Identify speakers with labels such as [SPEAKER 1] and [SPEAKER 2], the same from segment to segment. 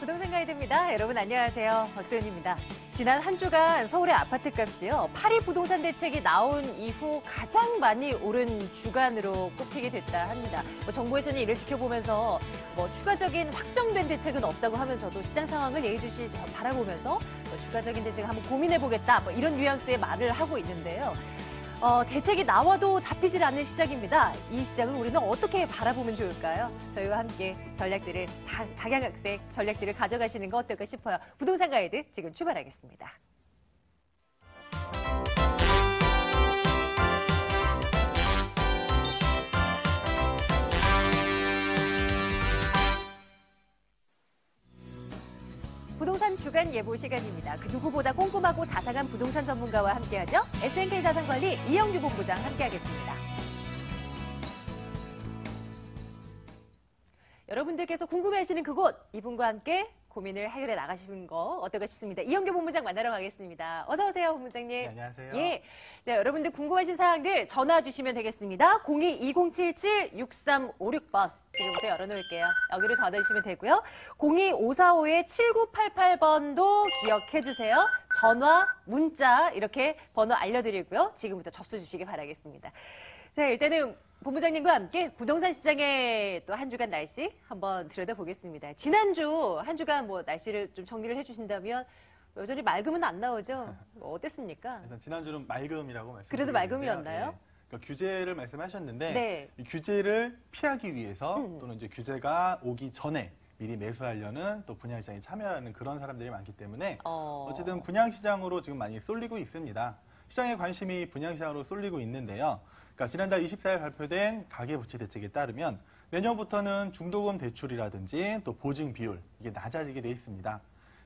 [SPEAKER 1] 부동산 가이드입니다. 여러분 안녕하세요. 박소연입니다. 지난 한 주간 서울의 아파트 값이요. 파리 부동산 대책이 나온 이후 가장 많이 오른 주간으로 꼽히게 됐다 합니다. 정부에서는 이를 지켜보면서 추가적인 확정된 대책은 없다고 하면서도 시장 상황을 예의주시 바라보면서 추가적인 대책을 한번 고민해보겠다. 이런 뉘앙스의 말을 하고 있는데요. 대책이 나와도 잡히질 않는 시장입니다. 이 시장을 우리는 어떻게 바라보면 좋을까요? 저희와 함께 전략들을, 각양각색 전략들을 가져가시는 거 어떨까 싶어요. 부동산 가이드 지금 출발하겠습니다. 부동산 주간 예보 시간입니다. 그 누구보다 꼼꼼하고 자상한 부동산 전문가와 함께하죠. SNK 자산관리 이영규 본부장 함께하겠습니다. 여러분들께서 궁금해하시는 그곳, 이분과 함께 고민을 해결해 나가시는 거 어떨까 싶습니다. 이영규 본부장 만나러 가겠습니다. 어서 오세요, 본부장님.
[SPEAKER 2] 네, 안녕하세요.
[SPEAKER 1] 예, 자, 여러분들 궁금하신 사항들 전화 주시면 되겠습니다. 02-2077-6356번 지금부터 열어놓을게요. 여기로 전화 주시면 되고요. 02-5452-7988번도 기억해 주세요. 전화, 문자 이렇게 번호 알려드리고요. 지금부터 접수 주시기 바라겠습니다. 자, 일단은 본부장님과 함께 부동산 시장의 또 한 주간 날씨 한번 들여다보겠습니다. 지난주 한 주간 날씨를 좀 정리를 해주신다면 여전히 맑음은 안 나오죠? 어땠습니까?
[SPEAKER 2] 일단 지난주는 맑음이라고 말씀드렸는데요.
[SPEAKER 1] 그래도 맑음이었나요?
[SPEAKER 2] 네. 그러니까 규제를 말씀하셨는데
[SPEAKER 1] 네.
[SPEAKER 2] 이 규제를 피하기 위해서 또는 이제 규제가 오기 전에 미리 매수하려는 또 분양시장에 참여하는 그런 사람들이 많기 때문에 어쨌든 분양시장으로 지금 많이 쏠리고 있습니다. 시장의 관심이 분양시장으로 쏠리고 있는데요. 그러니까 지난달 24일 발표된 가계부채 대책에 따르면 내년부터는 중도금 대출이라든지 또 보증 비율 이게 낮아지게 돼 있습니다.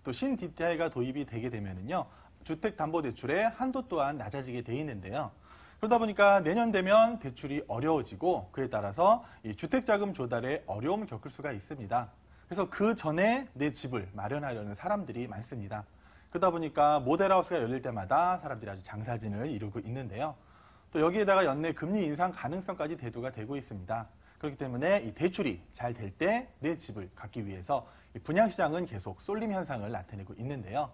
[SPEAKER 2] 또 신 DTI가 도입이 되게 되면은요 주택담보대출의 한도 또한 낮아지게 돼 있는데요. 그러다 보니까 내년 되면 대출이 어려워지고 그에 따라서 이 주택자금 조달에 어려움을 겪을 수가 있습니다. 그래서 그 전에 내 집을 마련하려는 사람들이 많습니다. 그러다 보니까 모델하우스가 열릴 때마다 사람들이 아주 장사진을 이루고 있는데요. 또 여기에다가 연내 금리 인상 가능성까지 대두가 되고 있습니다. 그렇기 때문에 이 대출이 잘 될 때 내 집을 갖기 위해서 이 분양시장은 계속 쏠림 현상을 나타내고 있는데요.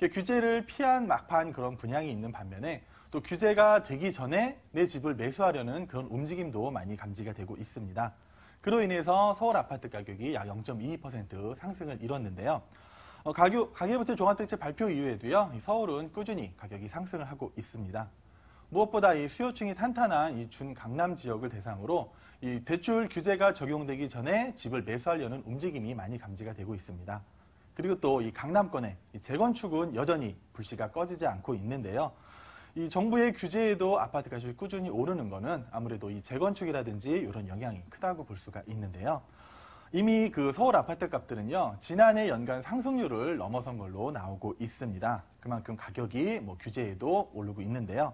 [SPEAKER 2] 규제를 피한 막판 그런 분양이 있는 반면에 또 규제가 되기 전에 내 집을 매수하려는 그런 움직임도 많이 감지가 되고 있습니다. 그로 인해서 서울 아파트 가격이 약 0.22% 상승을 이뤘는데요. 가계부채 종합대책 발표 이후에도요, 서울은 꾸준히 가격이 상승을 하고 있습니다. 무엇보다 이 수요층이 탄탄한 이 준강남 지역을 대상으로 이 대출 규제가 적용되기 전에 집을 매수하려는 움직임이 많이 감지가 되고 있습니다. 그리고 또 이 강남권의 이 재건축은 여전히 불씨가 꺼지지 않고 있는데요. 이 정부의 규제에도 아파트 가격이 꾸준히 오르는 거는 아무래도 이 재건축이라든지 이런 영향이 크다고 볼 수가 있는데요. 이미 그 서울 아파트 값들은요, 지난해 연간 상승률을 넘어선 걸로 나오고 있습니다. 그만큼 가격이 규제에도 오르고 있는데요.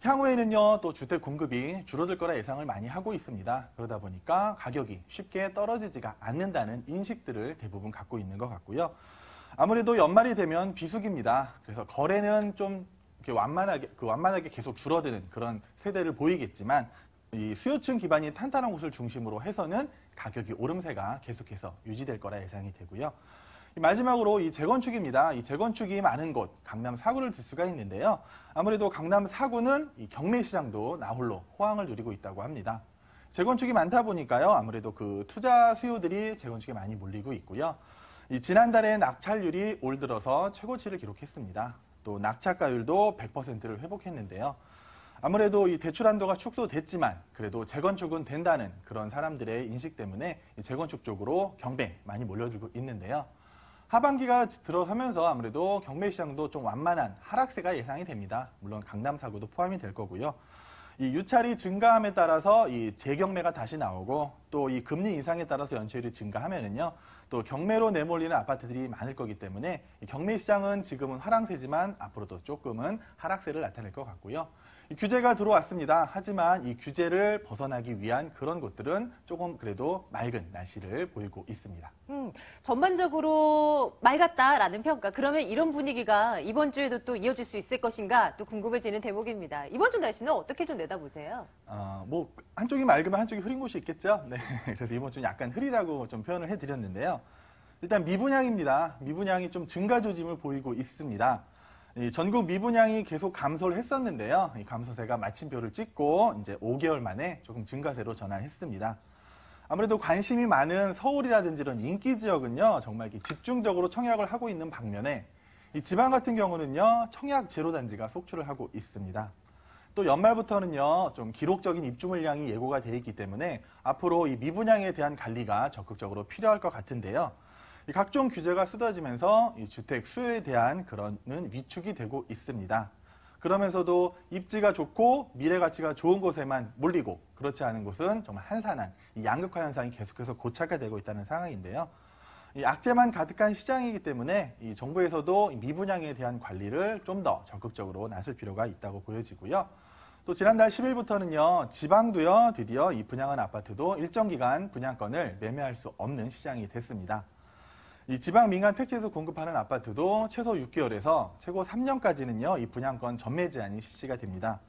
[SPEAKER 2] 향후에는요, 또 주택 공급이 줄어들 거라 예상을 많이 하고 있습니다. 그러다 보니까 가격이 쉽게 떨어지지가 않는다는 인식들을 대부분 갖고 있는 것 같고요. 아무래도 연말이 되면 비수기입니다. 그래서 거래는 좀 이렇게 완만하게 계속 줄어드는 그런 세대를 보이겠지만 이 수요층 기반이 탄탄한 곳을 중심으로 해서는 가격이 오름세가 계속해서 유지될 거라 예상이 되고요. 마지막으로 이 재건축입니다. 이 재건축이 많은 곳, 강남 4구를 들 수가 있는데요. 아무래도 강남 4구는 이 경매 시장도 나홀로 호황을 누리고 있다고 합니다. 재건축이 많다 보니까요. 아무래도 그 투자 수요들이 재건축에 많이 몰리고 있고요. 이 지난달에 낙찰률이 올 들어서 최고치를 기록했습니다. 또 낙찰가율도 100%를 회복했는데요. 아무래도 이 대출 한도가 축소됐지만 그래도 재건축은 된다는 그런 사람들의 인식 때문에 이 재건축 쪽으로 경매 많이 몰려들고 있는데요. 하반기가 들어서면서 아무래도 경매 시장도 좀 완만한 하락세가 예상이 됩니다. 물론 강남 4구도 포함이 될 거고요. 이 유찰이 증가함에 따라서 이 재경매가 다시 나오고 또 이 금리 인상에 따라서 연체율이 증가하면은요. 또 경매로 내몰리는 아파트들이 많을 거기 때문에 이 경매 시장은 지금은 하락세지만 앞으로도 조금은 하락세를 나타낼 것 같고요. 이 규제가 들어왔습니다. 하지만 이 규제를 벗어나기 위한 그런 곳들은 조금 그래도 맑은 날씨를 보이고 있습니다.
[SPEAKER 1] 전반적으로 맑았다라는 평가. 그러면 이런 분위기가 이번 주에도 또 이어질 수 있을 것인가 또 궁금해지는 대목입니다. 이번 주 날씨는 어떻게 좀 내다보세요?
[SPEAKER 2] 한쪽이 맑으면 한쪽이 흐린 곳이 있겠죠. 네, 그래서 이번 주는 약간 흐리다고 좀 표현을 해드렸는데요. 일단 미분양입니다. 미분양이 좀 증가 조짐을 보이고 있습니다. 전국 미분양이 계속 감소를 했었는데요. 이 감소세가 마침표를 찍고 이제 5개월 만에 조금 증가세로 전환했습니다. 아무래도 관심이 많은 서울이라든지 이런 인기 지역은요, 정말 이렇게 집중적으로 청약을 하고 있는 반면에 이 지방 같은 경우는요, 청약 제로 단지가 속출을 하고 있습니다. 또 연말부터는요, 좀 기록적인 입주 물량이 예고가 돼 있기 때문에 앞으로 이 미분양에 대한 관리가 적극적으로 필요할 것 같은데요. 이 각종 규제가 쏟아지면서 이 주택 수요에 대한 그런 위축이 되고 있습니다. 그러면서도 입지가 좋고 미래 가치가 좋은 곳에만 몰리고 그렇지 않은 곳은 정말 한산한 이 양극화 현상이 계속해서 고착화되고 있다는 상황인데요. 이 악재만 가득한 시장이기 때문에 이 정부에서도 미분양에 대한 관리를 좀 더 적극적으로 나설 필요가 있다고 보여지고요. 또 지난달 10일부터는요, 지방도요, 드디어 이 분양한 아파트도 일정 기간 분양권을 매매할 수 없는 시장이 됐습니다. 이 지방 민간 택지에서 공급하는 아파트도 최소 6개월에서 최고 3년까지는요, 이 분양권 전매 제한이 실시가 됩니다.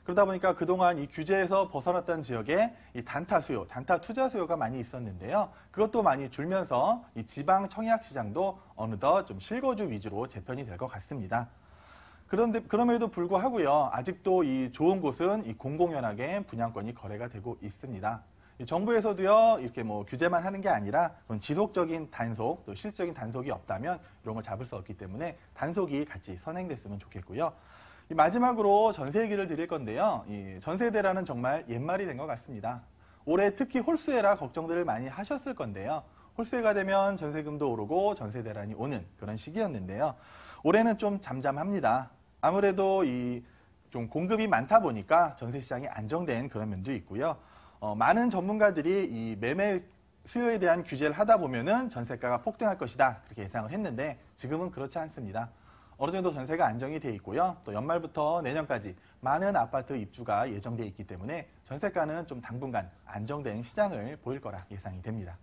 [SPEAKER 2] 그러다 보니까 그동안 이 규제에서 벗어났던 지역에 이 단타 수요, 단타 투자 수요가 많이 있었는데요. 그것도 많이 줄면서 이 지방 청약 시장도 어느덧 좀 실거주 위주로 재편이 될 것 같습니다. 그럼에도 불구하고요, 아직도 이 좋은 곳은 이 공공연하게 분양권이 거래가 되고 있습니다. 정부에서도요, 이렇게 뭐 규제만 하는 게 아니라 지속적인 단속, 또 실질적인 단속이 없다면 이런 걸 잡을 수 없기 때문에 단속이 같이 선행됐으면 좋겠고요. 마지막으로 전세 얘기를 드릴 건데요. 이 전세대란은 정말 옛말이 된 것 같습니다. 올해 특히 홀수해라 걱정들을 많이 하셨을 건데요. 홀수해가 되면 전세금도 오르고 전세대란이 오는 그런 시기였는데요. 올해는 좀 잠잠합니다. 아무래도 이 좀 공급이 많다 보니까 전세 시장이 안정된 그런 면도 있고요. 많은 전문가들이 이 매매 수요에 대한 규제를 하다 보면은 전세가가 폭등할 것이다 그렇게 예상을 했는데 지금은 그렇지 않습니다. 어느 정도 전세가 안정이 돼 있고요. 또 연말부터 내년까지 많은 아파트 입주가 예정돼 있기 때문에 전세가는 좀 당분간 안정된 시장을 보일 거라 예상이 됩니다.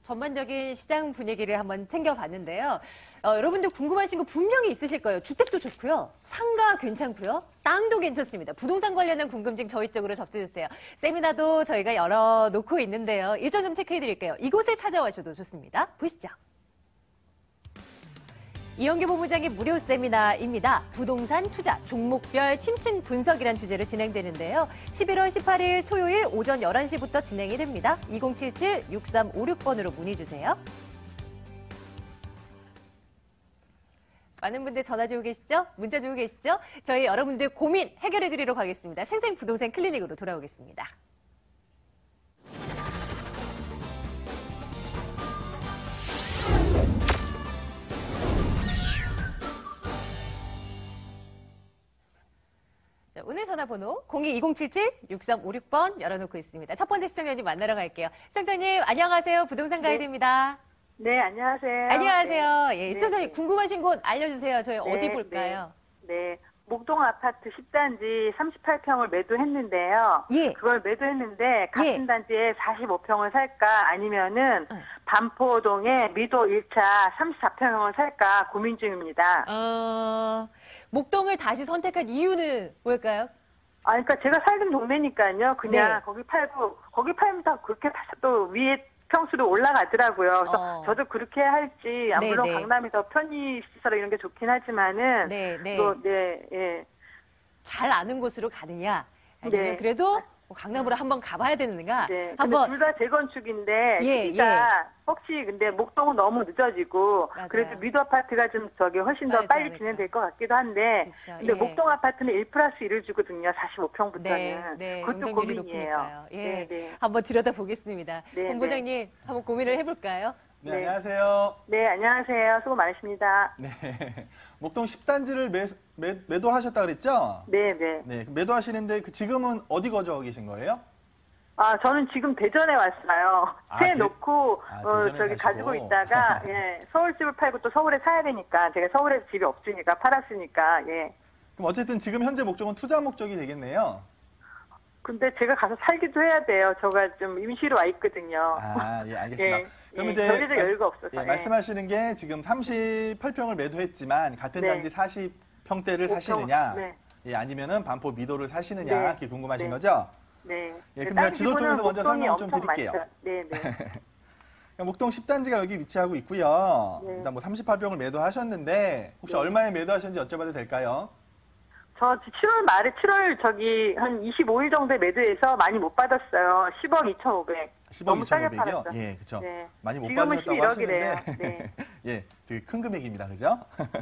[SPEAKER 1] 전반적인 시장 분위기를 한번 챙겨봤는데요. 여러분들 궁금하신 거 분명히 있으실 거예요. 주택도 좋고요. 상가 괜찮고요. 땅도 괜찮습니다. 부동산 관련한 궁금증 저희 쪽으로 접수해주세요. 세미나도 저희가 열어놓고 있는데요. 일정 좀 체크해드릴게요. 이곳에 찾아와셔도 좋습니다. 보시죠. 이영규 본부장의 무료 세미나입니다. 부동산 투자 종목별 심층 분석이란 주제로 진행되는데요. 11월 18일 토요일 오전 11시부터 진행이 됩니다. 2077-6356번으로 문의 주세요. 많은 분들 전화 주고 계시죠? 문자 주고 계시죠? 저희 여러분들 고민 해결해 드리러 가겠습니다. 생생부동산 클리닉으로 돌아오겠습니다. 오늘 전화번호 02-2077-6356번 열어놓고 있습니다. 첫 번째 시청자님 만나러 갈게요. 시청자님 안녕하세요. 부동산 가이드입니다.
[SPEAKER 3] 네, 안녕하세요.
[SPEAKER 1] 안녕하세요. 예,
[SPEAKER 3] 네.
[SPEAKER 1] 시청자님 궁금하신 곳 알려주세요. 저희 어디 볼까요?
[SPEAKER 3] 네. 목동 아파트 10단지 38평을 매도했는데요.
[SPEAKER 1] 예.
[SPEAKER 3] 그걸 매도했는데 같은 단지에 45평을 살까 아니면은 반포동에 미도 1차 34평을 살까 고민 중입니다.
[SPEAKER 1] 목동을 다시 선택한 이유는 뭘까요?
[SPEAKER 3] 그러니까 제가 살던 동네니까요. 그냥
[SPEAKER 1] 네.
[SPEAKER 3] 거기 팔면 다 그렇게 또 위에 평수로 올라가더라고요. 그래서 저도 그렇게 할지,
[SPEAKER 1] 네,
[SPEAKER 3] 물론
[SPEAKER 1] 네.
[SPEAKER 3] 강남이 더 편의시설 이런 게 좋긴 하지만은,
[SPEAKER 1] 네, 네.
[SPEAKER 3] 또, 네, 예.
[SPEAKER 1] 잘 아는 곳으로 가느냐? 아니면
[SPEAKER 3] 네.
[SPEAKER 1] 그래도 강남으로 한번 가봐야 되는가?
[SPEAKER 3] 네.
[SPEAKER 1] 한번
[SPEAKER 3] 둘 다 재건축인데,
[SPEAKER 1] 예,
[SPEAKER 3] 시기가 혹시 근데 목동은 너무 늦어지고,
[SPEAKER 1] 맞아요.
[SPEAKER 3] 그래도 미도 아파트가 좀 훨씬 더
[SPEAKER 1] 빠르지
[SPEAKER 3] 빨리
[SPEAKER 1] 않을까.
[SPEAKER 3] 진행될 것 같기도 한데,
[SPEAKER 1] 그렇죠.
[SPEAKER 3] 근데
[SPEAKER 1] 예.
[SPEAKER 3] 목동 아파트는 1+1을 주거든요. 45평부터는.
[SPEAKER 1] 네, 네,
[SPEAKER 3] 그것도
[SPEAKER 1] 용적률이
[SPEAKER 3] 고민이에요.
[SPEAKER 1] 높으니까요. 예,
[SPEAKER 3] 네, 네.
[SPEAKER 1] 한번 들여다보겠습니다.
[SPEAKER 3] 네,
[SPEAKER 1] 본부장님 한번 고민을 해볼까요?
[SPEAKER 2] 네,
[SPEAKER 3] 네.
[SPEAKER 2] 안녕하세요.
[SPEAKER 3] 네, 안녕하세요. 수고 많으십니다.
[SPEAKER 2] 네. 목동 10단지를 매도하셨다 그랬죠?
[SPEAKER 3] 네, 네.
[SPEAKER 2] 네. 매도하시는데 지금은 어디 거주하고 계신 거예요?
[SPEAKER 3] 저는 지금 대전에 왔어요. 새 놓고,
[SPEAKER 2] 대전에
[SPEAKER 3] 가지고
[SPEAKER 2] 사시고.
[SPEAKER 3] 있다가, 예, 서울집을 팔고 또 서울에 사야 되니까, 제가 서울에 집이 없으니까, 팔았으니까, 예.
[SPEAKER 2] 그럼 어쨌든 지금 현재 목적은 투자 목적이 되겠네요.
[SPEAKER 3] 근데 제가 가서 살기도 해야 돼요. 제가 좀 임시로 와 있거든요.
[SPEAKER 2] 예, 알겠습니다.
[SPEAKER 3] 예,
[SPEAKER 2] 그럼
[SPEAKER 3] 예,
[SPEAKER 2] 이제
[SPEAKER 3] 경제적 여유가 없어서.
[SPEAKER 2] 예,
[SPEAKER 3] 예.
[SPEAKER 2] 말씀하시는 게 지금 38평을 매도했지만 같은
[SPEAKER 3] 네.
[SPEAKER 2] 단지 40평대를
[SPEAKER 3] 5평,
[SPEAKER 2] 사시느냐,
[SPEAKER 3] 네.
[SPEAKER 2] 예, 아니면은 반포 미도를 사시느냐,
[SPEAKER 3] 네.
[SPEAKER 2] 그게 궁금하신
[SPEAKER 3] 네.
[SPEAKER 2] 거죠?
[SPEAKER 3] 네.
[SPEAKER 2] 예, 그럼 제가 지도 통해서 먼저 설명 좀 드릴게요.
[SPEAKER 3] 네, 네.
[SPEAKER 2] 목동 10단지가 여기 위치하고 있고요.
[SPEAKER 3] 네.
[SPEAKER 2] 일단 뭐 38평을 매도하셨는데 혹시
[SPEAKER 3] 네.
[SPEAKER 2] 얼마에 매도하셨는지 여쭤봐도 될까요?
[SPEAKER 3] 저 7월 말에 7월 한 25일 정도에 매도해서 많이 못 받았어요. 10억 2,500.
[SPEAKER 2] 10억
[SPEAKER 3] 너무 싸게
[SPEAKER 2] 2,500이요?
[SPEAKER 3] 팔았어.
[SPEAKER 2] 예, 그렇죠.
[SPEAKER 3] 네.
[SPEAKER 2] 많이 못
[SPEAKER 3] 지금은
[SPEAKER 2] 받으셨다고
[SPEAKER 3] 11억이래요.
[SPEAKER 2] 하시는데
[SPEAKER 3] 네.
[SPEAKER 2] 예, 되게 큰 금액입니다. 그죠?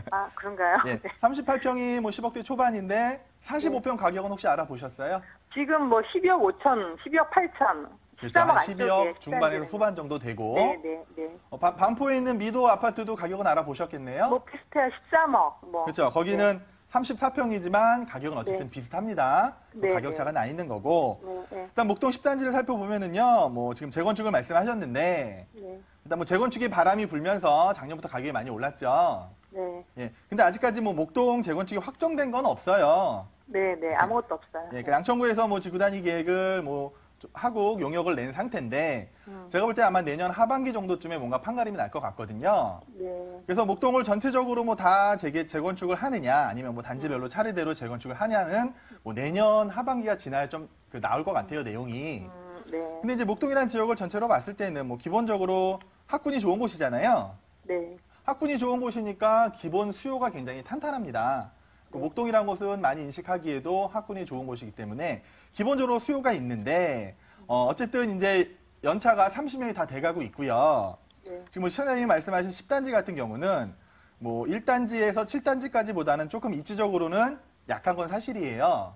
[SPEAKER 3] 아, 그런가요?
[SPEAKER 2] 예,
[SPEAKER 3] 네.
[SPEAKER 2] 38평이 뭐 10억대 초반인데 45평 가격은 혹시 알아보셨어요?
[SPEAKER 3] 지금 뭐 12억 5천, 12억 8천.
[SPEAKER 2] 그렇죠. 한 12억
[SPEAKER 3] 12억
[SPEAKER 2] 중반에서 후반 정도 되고
[SPEAKER 3] 네, 네, 네.
[SPEAKER 2] 반포에 있는 미도 아파트도 가격은 알아보셨겠네요?
[SPEAKER 3] 뭐 비슷해요. 13억. 뭐.
[SPEAKER 2] 그렇죠. 거기는 34평이지만 가격은 어쨌든
[SPEAKER 3] 네.
[SPEAKER 2] 비슷합니다.
[SPEAKER 3] 네,
[SPEAKER 2] 가격
[SPEAKER 3] 네.
[SPEAKER 2] 차가 나 있는 거고.
[SPEAKER 3] 네, 네.
[SPEAKER 2] 일단 목동 10단지를 살펴보면은요, 뭐 지금 재건축을 말씀하셨는데,
[SPEAKER 3] 네.
[SPEAKER 2] 일단 뭐 재건축이 바람이 불면서 작년부터 가격이 많이 올랐죠.
[SPEAKER 3] 네.
[SPEAKER 2] 예. 근데 아직까지 뭐 목동 재건축이 확정된 건 없어요.
[SPEAKER 3] 네, 네. 아무것도 없어요.
[SPEAKER 2] 예. 그러니까 양천구에서 뭐 지구 단위 계획을 뭐 좀 하고 용역을 낸 상태인데, 제가 볼 때 아마 내년 하반기 정도쯤에 뭔가 판가름이 날 것 같거든요.
[SPEAKER 3] 네.
[SPEAKER 2] 그래서 목동을 전체적으로 뭐 다 재건축을 하느냐, 아니면 뭐 단지별로 차례대로 재건축을 하냐는 뭐 내년 하반기가 지나야 좀 나올 것 같아요, 내용이.
[SPEAKER 3] 네.
[SPEAKER 2] 근데 이제 목동이라는 지역을 전체로 봤을 때는 뭐 기본적으로 학군이 좋은 곳이잖아요.
[SPEAKER 3] 네.
[SPEAKER 2] 학군이 좋은 곳이니까 기본 수요가 굉장히 탄탄합니다. 그 목동이라는 곳은 많이 인식하기에도 학군이 좋은 곳이기 때문에 기본적으로 수요가 있는데 어쨌든 이제 연차가 30년이 다 돼가고 있고요.
[SPEAKER 3] 네.
[SPEAKER 2] 지금 뭐 시청자님이 말씀하신 10단지 같은 경우는 뭐 1단지에서 7단지까지보다는 조금 입지적으로는 약한 건 사실이에요.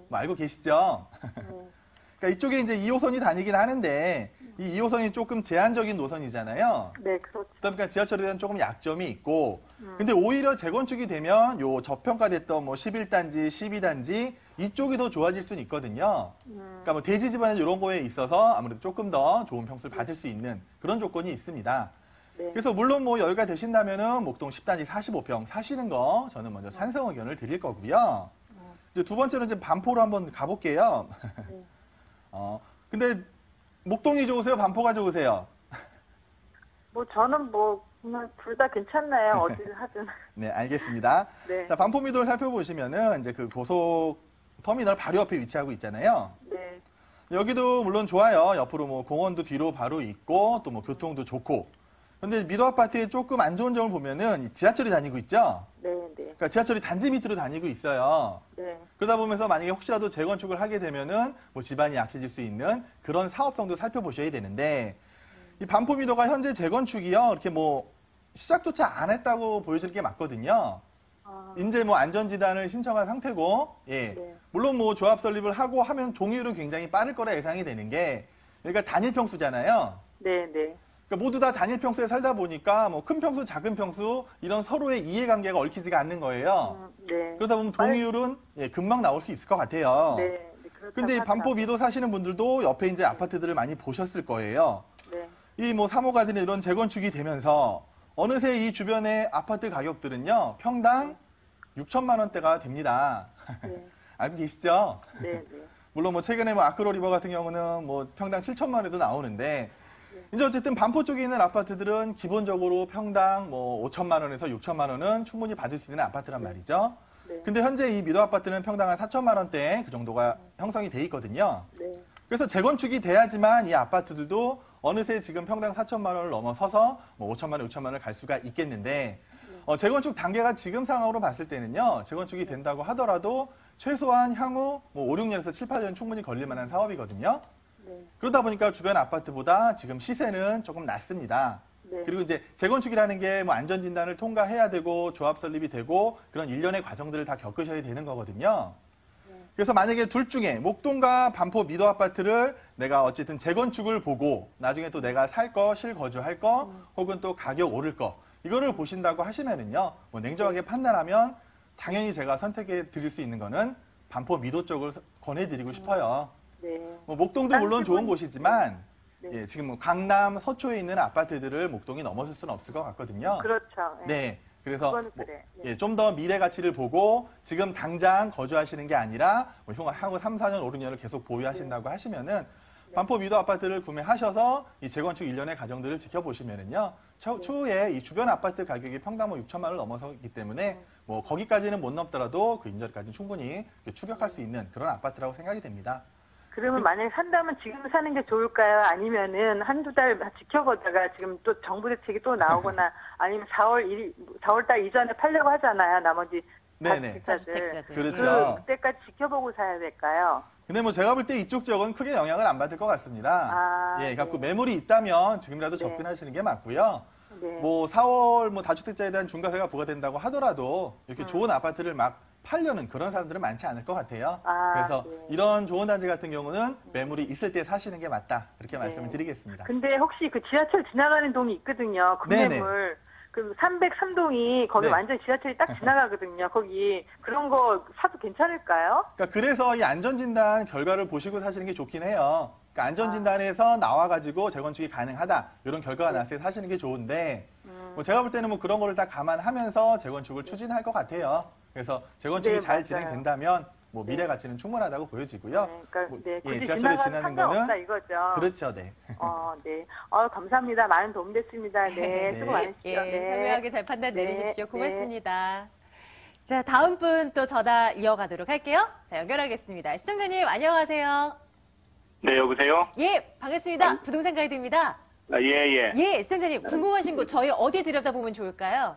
[SPEAKER 2] 뭐 알고 계시죠? 그러니까 이쪽에 이제 2호선이 다니긴 하는데 이 2호선이 조금 제한적인 노선이잖아요.
[SPEAKER 3] 네, 그렇죠.
[SPEAKER 2] 그러니까 지하철에 대한 조금 약점이 있고 근데 오히려 재건축이 되면 요 저평가됐던 뭐 11단지, 12단지 이쪽이 더 좋아질 수는 있거든요. 그러니까 뭐 대지 집안 이런 거에 있어서 아무래도 조금 더 좋은 평수를 받을 수 있는 그런 조건이 있습니다.
[SPEAKER 3] 네.
[SPEAKER 2] 그래서 물론 뭐 여유가 되신다면은 목동 10단지 45평 사시는 거 저는 먼저 찬성 의견을 드릴 거고요. 이제 두 번째로 이제 반포로 한번 가볼게요.
[SPEAKER 3] 네.
[SPEAKER 2] 근데 목동이 좋으세요? 반포가 좋으세요?
[SPEAKER 3] 뭐 저는 뭐 그냥 둘 다 괜찮나요? 어디를 하든.
[SPEAKER 2] 네, 알겠습니다.
[SPEAKER 3] 네.
[SPEAKER 2] 자, 반포미도를 살펴보시면은 이제 그 고속 터미널 바로 옆에 위치하고 있잖아요.
[SPEAKER 3] 네.
[SPEAKER 2] 여기도 물론 좋아요. 옆으로 뭐 공원도 뒤로 바로 있고 또 뭐 교통도 좋고. 근데 미도 아파트의 조금 안 좋은 점을 보면은 지하철이 다니고 있죠.
[SPEAKER 3] 네, 네.
[SPEAKER 2] 그러니까 지하철이 단지 밑으로 다니고 있어요.
[SPEAKER 3] 네.
[SPEAKER 2] 그러다 보면서 만약에 혹시라도 재건축을 하게 되면은 뭐 집안이 약해질 수 있는 그런 사업성도 살펴보셔야 되는데 이 반포미도가 현재 재건축이요. 이렇게 뭐 시작조차 안 했다고 보여질 게 맞거든요. 이제 뭐 안전지단을 신청한 상태고, 예.
[SPEAKER 3] 네.
[SPEAKER 2] 물론 뭐 조합 설립을 하고 하면 동의율은 굉장히 빠를 거라 예상이 되는 게 여기가 단일 평수잖아요.
[SPEAKER 3] 네, 네.
[SPEAKER 2] 그러니까 모두 다 단일 평수에 살다 보니까 뭐 큰 평수, 작은 평수 이런 서로의 이해관계가 얽히지가 않는 거예요.
[SPEAKER 3] 네.
[SPEAKER 2] 그러다 보면 동의율은 예, 금방 나올 수 있을 것 같아요.
[SPEAKER 3] 네. 네. 그렇다고
[SPEAKER 2] 근데 이 반포
[SPEAKER 3] 하더라고요.
[SPEAKER 2] 미도 사시는 분들도 옆에 이제 아파트들을 많이 보셨을 거예요.
[SPEAKER 3] 네.
[SPEAKER 2] 이 뭐 3호 가든이 이런 재건축이 되면서 어느새 이 주변의 아파트 가격들은요 평당 6천만 원대가 됩니다.
[SPEAKER 3] 네.
[SPEAKER 2] 알고 계시죠?
[SPEAKER 3] 네, 네.
[SPEAKER 2] 물론 뭐 최근에 뭐 아크로 리버 같은 경우는 뭐 평당 7천만 원에도 나오는데 이제 어쨌든 반포 쪽에 있는 아파트들은 기본적으로 평당 뭐 5천만 원에서 6천만 원은 충분히 받을 수 있는 아파트란 말이죠.
[SPEAKER 3] 네.
[SPEAKER 2] 근데 현재 이 미도 아파트는 평당 한 4천만 원대 그 정도가 형성이 돼 있거든요.
[SPEAKER 3] 네.
[SPEAKER 2] 그래서 재건축이 돼야지만 이 아파트들도 어느새 지금 평당 4천만 원을 넘어서서 뭐 5천만 원, 6천만 원을 갈 수가 있겠는데 재건축 단계가 지금 상황으로 봤을 때는요. 재건축이 된다고 하더라도 최소한 향후 뭐 5, 6년에서 7, 8년 충분히 걸릴 만한 사업이거든요.
[SPEAKER 3] 네.
[SPEAKER 2] 그러다 보니까 주변 아파트보다 지금 시세는 조금 낮습니다.
[SPEAKER 3] 네.
[SPEAKER 2] 그리고 이제 재건축이라는 게 뭐 안전진단을 통과해야 되고 조합 설립이 되고 그런 일련의 과정들을 다 겪으셔야 되는 거거든요. 그래서 만약에 둘 중에 목동과 반포 미도 아파트를 내가 어쨌든 재건축을 보고 나중에 또 내가 살 거, 실거주할 거, 혹은 또 가격 오를 거 이거를 보신다고 하시면은요, 뭐 냉정하게 판단하면 당연히 제가 선택해 드릴 수 있는 거는 반포 미도 쪽을 권해드리고 싶어요.
[SPEAKER 3] 네.
[SPEAKER 2] 뭐 목동도 물론 좋은 곳이지만
[SPEAKER 3] 네.
[SPEAKER 2] 예, 지금 뭐 강남 서초에 있는 아파트들을 목동이 넘어설 수는 없을 것 같거든요.
[SPEAKER 3] 그렇죠.
[SPEAKER 2] 네. 그래서
[SPEAKER 3] 그거는
[SPEAKER 2] 뭐,
[SPEAKER 3] 그래. 네.
[SPEAKER 2] 예, 좀 더 미래 가치를 보고 지금 당장 거주하시는 게 아니라 뭐 향후 3, 4년, 5, 6년을 계속 보유하신다고 하시면은 반포 미도 아파트를 구매하셔서 이 재건축 일련의 과정들을 지켜보시면은요. 추후에 이 주변 아파트 가격이 평당 뭐 6천만 원을 넘어서기 때문에 뭐 거기까지는 못 넘더라도 그 인저리까지는 충분히 추격할 수 있는 그런 아파트라고 생각이 됩니다.
[SPEAKER 3] 그러면 만약에 산다면 지금 사는 게 좋을까요? 아니면은 한두 달 지켜보다가 지금 또 정부 대책이 또 나오거나 아니면 4월 달 이전에 팔려고 하잖아요. 나머지
[SPEAKER 2] 네네.
[SPEAKER 3] 다주택자들.
[SPEAKER 2] 그렇죠.
[SPEAKER 3] 그때까지 지켜보고 사야 될까요?
[SPEAKER 2] 근데 뭐 제가 볼 때 이쪽 지역은 크게 영향을 안 받을 것 같습니다. 예, 그러니까 그 매물이 있다면 지금이라도 접근하시는 게 맞고요.
[SPEAKER 3] 네.
[SPEAKER 2] 뭐 4월 뭐 다주택자에 대한 중과세가 부과된다고 하더라도 이렇게 좋은 아파트를 막 팔려는 그런 사람들은 많지 않을 것 같아요. 그래서
[SPEAKER 3] 네.
[SPEAKER 2] 이런 좋은 단지 같은 경우는 매물이 있을 때 사시는 게 맞다. 이렇게 말씀을 드리겠습니다.
[SPEAKER 3] 근데 혹시 그 지하철 지나가는 동이 있거든요. 금매물. 그 303동이 거기
[SPEAKER 2] 네.
[SPEAKER 3] 완전 지하철이 딱 지나가거든요. 거기 그런 거 사도 괜찮을까요?
[SPEAKER 2] 그러니까 그래서 이 안전진단 결과를 보시고 사시는 게 좋긴 해요. 그러니까 안전진단에서 나와가지고 재건축이 가능하다. 이런 결과가 났을 때 사시는 게 좋은데 뭐 제가 볼 때는 뭐 그런 거를 다 감안하면서 재건축을 추진할 것 같아요. 그래서 재건축이
[SPEAKER 3] 네,
[SPEAKER 2] 잘
[SPEAKER 3] 맞아요.
[SPEAKER 2] 진행된다면 뭐 미래 가치는 충분하다고 보여지고요.
[SPEAKER 3] 네, 그러니까
[SPEAKER 2] 뭐,
[SPEAKER 3] 네,
[SPEAKER 2] 예,
[SPEAKER 3] 굳이
[SPEAKER 2] 지하철에
[SPEAKER 3] 지나가도
[SPEAKER 2] 지나는
[SPEAKER 3] 상관없다
[SPEAKER 2] 거는
[SPEAKER 3] 이거죠.
[SPEAKER 2] 그렇죠, 네.
[SPEAKER 3] 네. 감사합니다. 많은 도움 됐습니다. 네, 수고 많으십시오.
[SPEAKER 1] 예,
[SPEAKER 3] 네.
[SPEAKER 1] 현명하게 잘 판단
[SPEAKER 3] 네,
[SPEAKER 1] 내리십시오.
[SPEAKER 3] 네.
[SPEAKER 1] 고맙습니다. 자, 다음 분 또 전화 이어가도록 할게요. 자, 연결하겠습니다. 시청자님, 안녕하세요.
[SPEAKER 4] 네, 여보세요?
[SPEAKER 1] 예, 반갑습니다. 부동산 가이드입니다.
[SPEAKER 4] 예.
[SPEAKER 1] 예, 시청자님, 궁금하신 곳 저희 어디 들여다보면 좋을까요?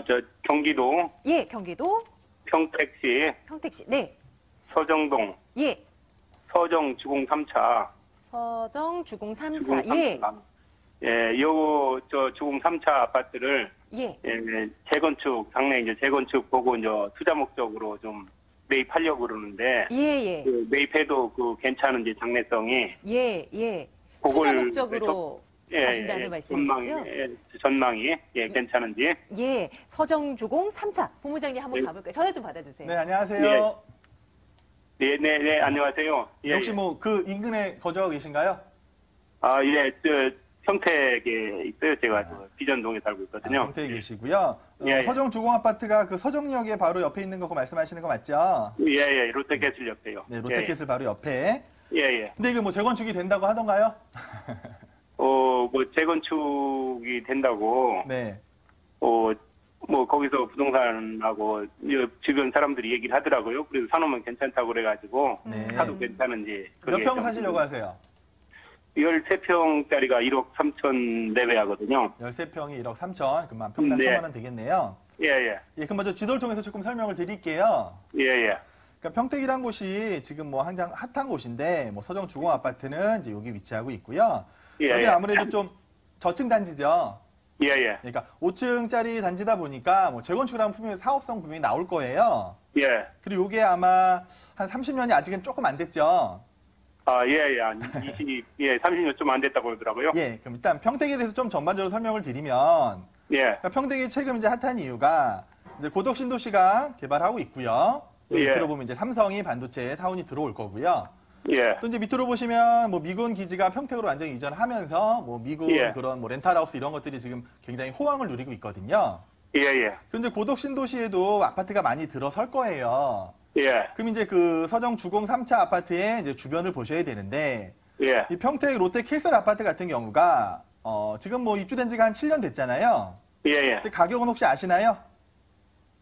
[SPEAKER 4] 저 경기도
[SPEAKER 1] 예, 경기도
[SPEAKER 4] 평택시
[SPEAKER 1] 평택시. 네.
[SPEAKER 4] 서정동
[SPEAKER 1] 예.
[SPEAKER 4] 서정 주공 3차.
[SPEAKER 1] 서정 주공 3차.
[SPEAKER 4] 주공 3차. 요 주공 3차 아파트를
[SPEAKER 1] 예.
[SPEAKER 4] 재건축 당내 이제 재건축 보고 이제 투자 목적으로 좀 매입하려고 그러는데
[SPEAKER 1] 예.
[SPEAKER 4] 그 매입해도 그 괜찮은지 장래성이
[SPEAKER 1] 예. 투자
[SPEAKER 4] 그걸
[SPEAKER 1] 목적으로 가신다는 말씀이시죠?
[SPEAKER 4] 전망이 괜찮은지.
[SPEAKER 1] 예. 서정 주공 3차. 본부장님 한번
[SPEAKER 4] 네.
[SPEAKER 1] 가볼까요? 전화 좀 받아주세요.
[SPEAKER 2] 네, 안녕하세요.
[SPEAKER 4] 네, 안녕하세요.
[SPEAKER 2] 혹시 뭐 그 인근에 거주하고 계신가요?
[SPEAKER 4] 평택에 있어요. 제가 비전동에 살고 있거든요.
[SPEAKER 2] 평택에 계시고요.
[SPEAKER 4] 예.
[SPEAKER 2] 서정 주공 아파트가 그 서정역에 바로 옆에 있는 거 말씀하시는 거 맞죠?
[SPEAKER 4] 예, 롯데캐슬 옆에요.
[SPEAKER 2] 네, 롯데캐슬 바로 옆에.
[SPEAKER 4] 예.
[SPEAKER 2] 근데 이게 뭐 재건축이 된다고 하던가요?
[SPEAKER 4] 뭐 재건축이 된다고.
[SPEAKER 2] 네.
[SPEAKER 4] 뭐 거기서 부동산하고 주변 사람들이 얘기를 하더라고요. 그래서 사놓으면 괜찮다고 그래가지고
[SPEAKER 2] 네.
[SPEAKER 4] 사도 괜찮은지.
[SPEAKER 2] 몇 평 사시려고 하세요?
[SPEAKER 4] 13평짜리가 1억 3천 내외 하거든요.
[SPEAKER 2] 13평이 1억 3천, 그만 평당
[SPEAKER 4] 네.
[SPEAKER 2] 1,000만 원 되겠네요.
[SPEAKER 4] 예.
[SPEAKER 2] 그럼 먼저 지도를 통해서 조금 설명을 드릴게요.
[SPEAKER 4] 예.
[SPEAKER 2] 그러니까 평택이란 곳이 지금 뭐 한창 핫한 곳인데, 뭐 서정 주공 아파트는 이제 여기 위치하고 있고요.
[SPEAKER 4] 예.
[SPEAKER 2] 여기는 아무래도 좀 저층 단지죠.
[SPEAKER 4] 예.
[SPEAKER 2] 그러니까 5층짜리 단지다 보니까 뭐 재건축을 하면 분명히 사업성 분명히 나올 거예요.
[SPEAKER 4] 예.
[SPEAKER 2] 그리고 이게 아마 한 30년이 아직은 조금 안 됐죠.
[SPEAKER 4] 한 30년 좀 안 됐다고 그러더라고요.
[SPEAKER 2] 예, 그럼 일단 평택에 대해서 좀 전반적으로 설명을 드리면,
[SPEAKER 4] 예.
[SPEAKER 2] 그러니까 평택이 최근 이제 핫한 이유가 이제 고덕 신도시가 개발하고 있고요. 여기
[SPEAKER 4] 예.
[SPEAKER 2] 밑으로 보면 이제 삼성이 반도체 타운이 들어올 거고요.
[SPEAKER 4] 예.
[SPEAKER 2] 또 이제 밑으로 보시면 뭐 미군 기지가 평택으로 완전히 이전하면서 뭐 미군
[SPEAKER 4] 예.
[SPEAKER 2] 그런 뭐 렌탈하우스 이런 것들이 지금 굉장히 호황을 누리고 있거든요.
[SPEAKER 4] 예.
[SPEAKER 2] 그런데 고덕 신도시에도 아파트가 많이 들어설 거예요.
[SPEAKER 4] 예.
[SPEAKER 2] 그럼 이제 그 서정 주공 3차 아파트의 이제 주변을 보셔야 되는데,
[SPEAKER 4] 예.
[SPEAKER 2] 이 평택 롯데 캐슬 아파트 같은 경우가 지금 뭐 입주된 지가 한 7년 됐잖아요.
[SPEAKER 4] 예.
[SPEAKER 2] 근데 가격은 혹시 아시나요?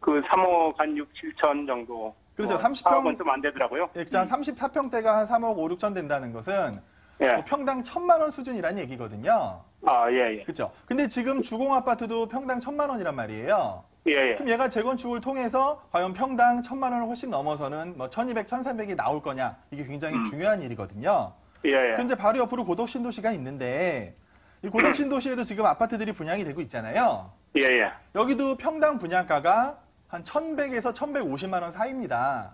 [SPEAKER 4] 그 3억 한 6, 7천 정도.
[SPEAKER 2] 그렇죠. 30평
[SPEAKER 4] 4억은 좀 안 되더라고요.
[SPEAKER 2] 한 34평대가 한 3억 5, 6천 된다는 것은
[SPEAKER 4] 예.
[SPEAKER 2] 뭐 평당 1,000만 원 수준이라는 얘기거든요.
[SPEAKER 4] 예.
[SPEAKER 2] 그렇죠. 근데 지금 주공 아파트도 평당 1,000만 원이란 말이에요.
[SPEAKER 4] 예.
[SPEAKER 2] 그럼 얘가 재건축을 통해서 과연 평당 1,000만 원을 훨씬 넘어서는 뭐 1,200, 1,300이 나올 거냐, 이게 굉장히 중요한 일이거든요.
[SPEAKER 4] 예.
[SPEAKER 2] 근데 바로 옆으로 고덕 신도시가 있는데, 이 고덕 신도시에도 지금 아파트들이 분양이 되고 있잖아요.
[SPEAKER 4] 예.
[SPEAKER 2] 여기도 평당 분양가가 한 1,100에서 1,150만 원 사이입니다.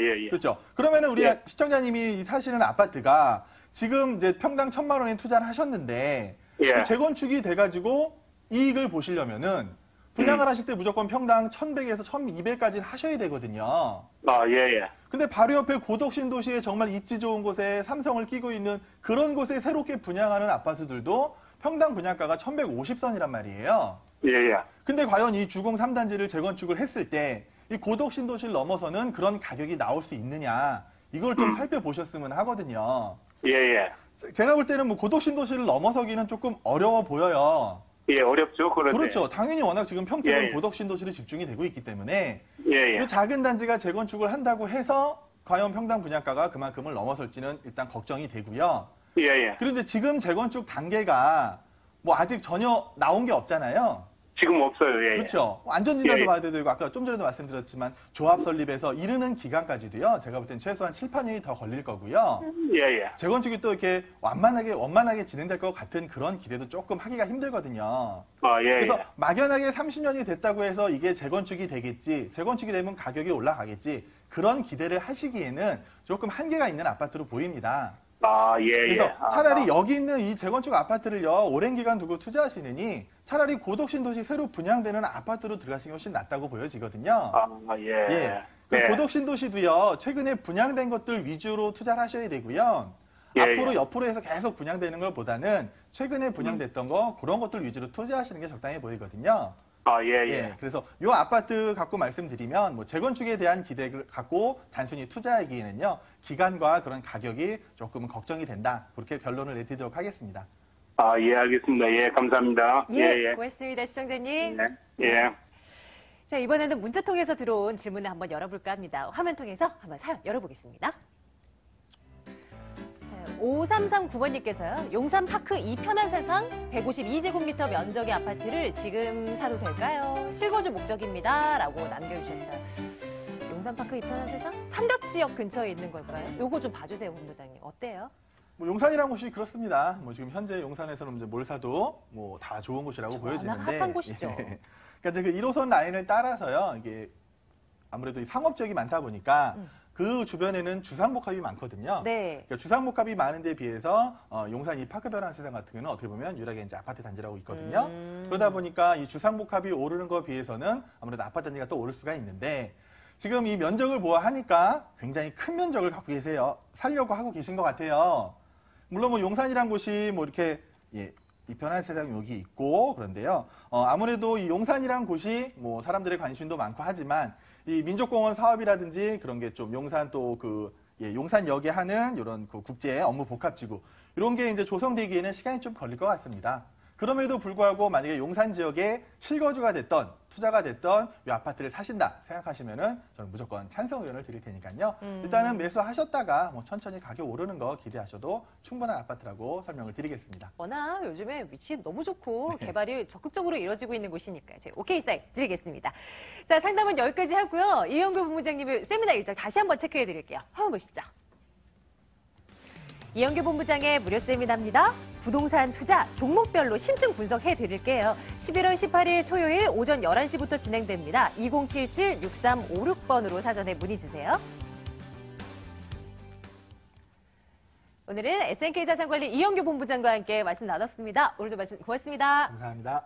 [SPEAKER 4] 예.
[SPEAKER 2] 그렇죠. 그러면은 우리
[SPEAKER 4] 예.
[SPEAKER 2] 시청자님이 사시는 아파트가 지금 이제 평당 1,000만 원에 투자를 하셨는데,
[SPEAKER 4] 예.
[SPEAKER 2] 재건축이 돼가지고 이익을 보시려면은 분양을 하실 때 무조건 평당 1,100에서 1,200까지는 하셔야 되거든요.
[SPEAKER 4] 예.
[SPEAKER 2] 근데 바로 옆에 고덕 신도시에 정말 입지 좋은 곳에 삼성을 끼고 있는 그런 곳에 새롭게 분양하는 아파트들도 평당 분양가가 1,150선이란 말이에요.
[SPEAKER 4] 예.
[SPEAKER 2] 근데 과연 이 주공 3단지를 재건축을 했을 때 이 고덕 신도시를 넘어서는 그런 가격이 나올 수 있느냐, 이걸 좀 살펴보셨으면 하거든요.
[SPEAKER 4] 예.
[SPEAKER 2] 제가 볼 때는 뭐 고덕 신도시를 넘어서기는 조금 어려워 보여요.
[SPEAKER 4] 예, 어렵죠.
[SPEAKER 2] 그렇죠. 당연히 워낙 지금 평택은
[SPEAKER 4] 예.
[SPEAKER 2] 고덕 신도시로 집중이 되고 있기 때문에
[SPEAKER 4] 예.
[SPEAKER 2] 이 작은 단지가 재건축을 한다고 해서 과연 평당 분양가가 그만큼을 넘어설지는 일단 걱정이 되고요.
[SPEAKER 4] 예, 예.
[SPEAKER 2] 그리고 이제 지금 재건축 단계가 뭐 아직 전혀 나온 게 없잖아요.
[SPEAKER 4] 지금 없어요. 예, 예.
[SPEAKER 2] 그렇죠. 안전진단도
[SPEAKER 4] 예, 예.
[SPEAKER 2] 봐야 되고 아까 좀 전에도 말씀드렸지만 조합 설립에서 이르는 기간까지도요. 제가 볼 땐 최소한 7, 8년이 더 걸릴 거고요.
[SPEAKER 4] 예, 예.
[SPEAKER 2] 재건축이 또 이렇게 원만하게 진행될 것 같은 그런 기대도 조금 하기가 힘들거든요.
[SPEAKER 4] 아, 예,
[SPEAKER 2] 그래서
[SPEAKER 4] 예.
[SPEAKER 2] 막연하게 30년이 됐다고 해서 이게 재건축이 되겠지, 재건축이 되면 가격이 올라가겠지, 그런 기대를 하시기에는 조금 한계가 있는 아파트로 보입니다.
[SPEAKER 4] 아, 예, 예.
[SPEAKER 2] 그래서 차라리 여기 있는 이 재건축 아파트를요, 오랜 기간 두고 투자하시느니 차라리 고덕신도시 새로 분양되는 아파트로 들어가시는 게 훨씬 낫다고 보여지거든요.
[SPEAKER 4] 아, 예.
[SPEAKER 2] 예. 그
[SPEAKER 4] 예.
[SPEAKER 2] 고덕신도시도요, 최근에 분양된 것들 위주로 투자를 하셔야 되고요.
[SPEAKER 4] 예,
[SPEAKER 2] 앞으로
[SPEAKER 4] 예.
[SPEAKER 2] 옆으로 해서 계속 분양되는 것보다는 최근에 분양됐던 거, 그런 것들 위주로 투자하시는 게 적당해 보이거든요.
[SPEAKER 4] 아, 예, 예.
[SPEAKER 2] 예, 그래서 이 아파트 갖고 말씀드리면 뭐 재건축에 대한 기대를 갖고 단순히 투자하기에는요, 기간과 그런 가격이 조금 걱정이 된다. 그렇게 결론을 내드리도록 하겠습니다.
[SPEAKER 4] 아, 예, 알겠습니다. 예, 감사합니다.
[SPEAKER 1] 예, 고맙습니다, 시청자님.
[SPEAKER 4] 예, 예.
[SPEAKER 1] 자, 이번에는 문자 통해서 들어온 질문을 한번 열어볼까 합니다. 화면 통해서 한번 사연 열어보겠습니다. 5339번님께서요. 용산 파크 이편한 세상 152제곱미터 면적의 아파트를 지금 사도 될까요? 실거주 목적입니다. 라고 남겨주셨어요. 용산 파크 이편한 세상? 삼덕지역 근처에 있는 걸까요? 요거 좀 봐주세요, 본부장님. 어때요?
[SPEAKER 2] 뭐 용산이라는 곳이 그렇습니다. 뭐 지금 현재 용산에서는 이제 뭘 사도 뭐 다 좋은 곳이라고 보여지는데.
[SPEAKER 1] 핫한 곳이죠.
[SPEAKER 2] 예. 그러니까 이제 그 1호선 라인을 따라서요. 이게 아무래도 이 상업지역이 많다 보니까 그 주변에는 주상복합이 많거든요.
[SPEAKER 1] 네.
[SPEAKER 2] 그러니까 주상복합이 많은 데 비해서 용산 이 파크 변환 세상 같은 경우는 어떻게 보면 유일하게 이제 아파트 단지라고 있거든요. 그러다 보니까 이 주상복합이 오르는 거에 비해서는 아무래도 아파트 단지가 또 오를 수가 있는데, 지금 이 면적을 보아하니까 굉장히 큰 면적을 갖고 계세요. 살려고 하고 계신 것 같아요. 물론 뭐 용산이란 곳이 뭐 이렇게 이 변환 세상이 여기 있고 그런데요. 아무래도 이 용산이란 곳이 뭐 사람들의 관심도 많고 하지만 이 민족공원 사업이라든지 그런 게 좀 용산 또 용산역에 하는 이런 그 국제 업무 복합지구 이런 게 이제 조성되기에는 시간이 좀 걸릴 것 같습니다. 그럼에도 불구하고 만약에 용산 지역에 실거주가 됐던 투자가 됐던 이 아파트를 사신다 생각하시면은 저는 무조건 찬성 의견을 드릴 테니까요. 일단은 매수하셨다가 뭐 천천히 가격 오르는 거 기대하셔도 충분한 아파트라고 설명을 드리겠습니다.
[SPEAKER 1] 워낙 요즘에 위치 너무 좋고 개발이 적극적으로 이루어지고 있는 곳이니까요. 저희 오케이 사인 드리겠습니다. 자, 상담은 여기까지 하고요. 이영규 본부장님의 세미나 일정 다시 한번 체크해 드릴게요. 한번 보시죠. 이영규 본부장의 무료 세미나입니다. 부동산 투자 종목별로 심층 분석해 드릴게요. 11월 18일 토요일 오전 11시부터 진행됩니다. 2077-6356번으로 사전에 문의 주세요. 오늘은 SNK 자산관리 이영규 본부장과 함께 말씀 나눴습니다. 오늘도 말씀 고맙습니다.
[SPEAKER 2] 감사합니다.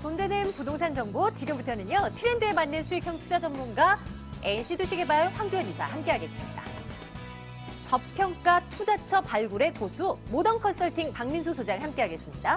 [SPEAKER 1] 돈 되는 부동산 정보 지금부터는요. 트렌드에 맞는 수익형 투자 전문가 NC도시개발 황교안 이사 함께하겠습니다. 저평가 투자처 발굴의 고수 모던 컨설팅 박민수 소장 함께하겠습니다.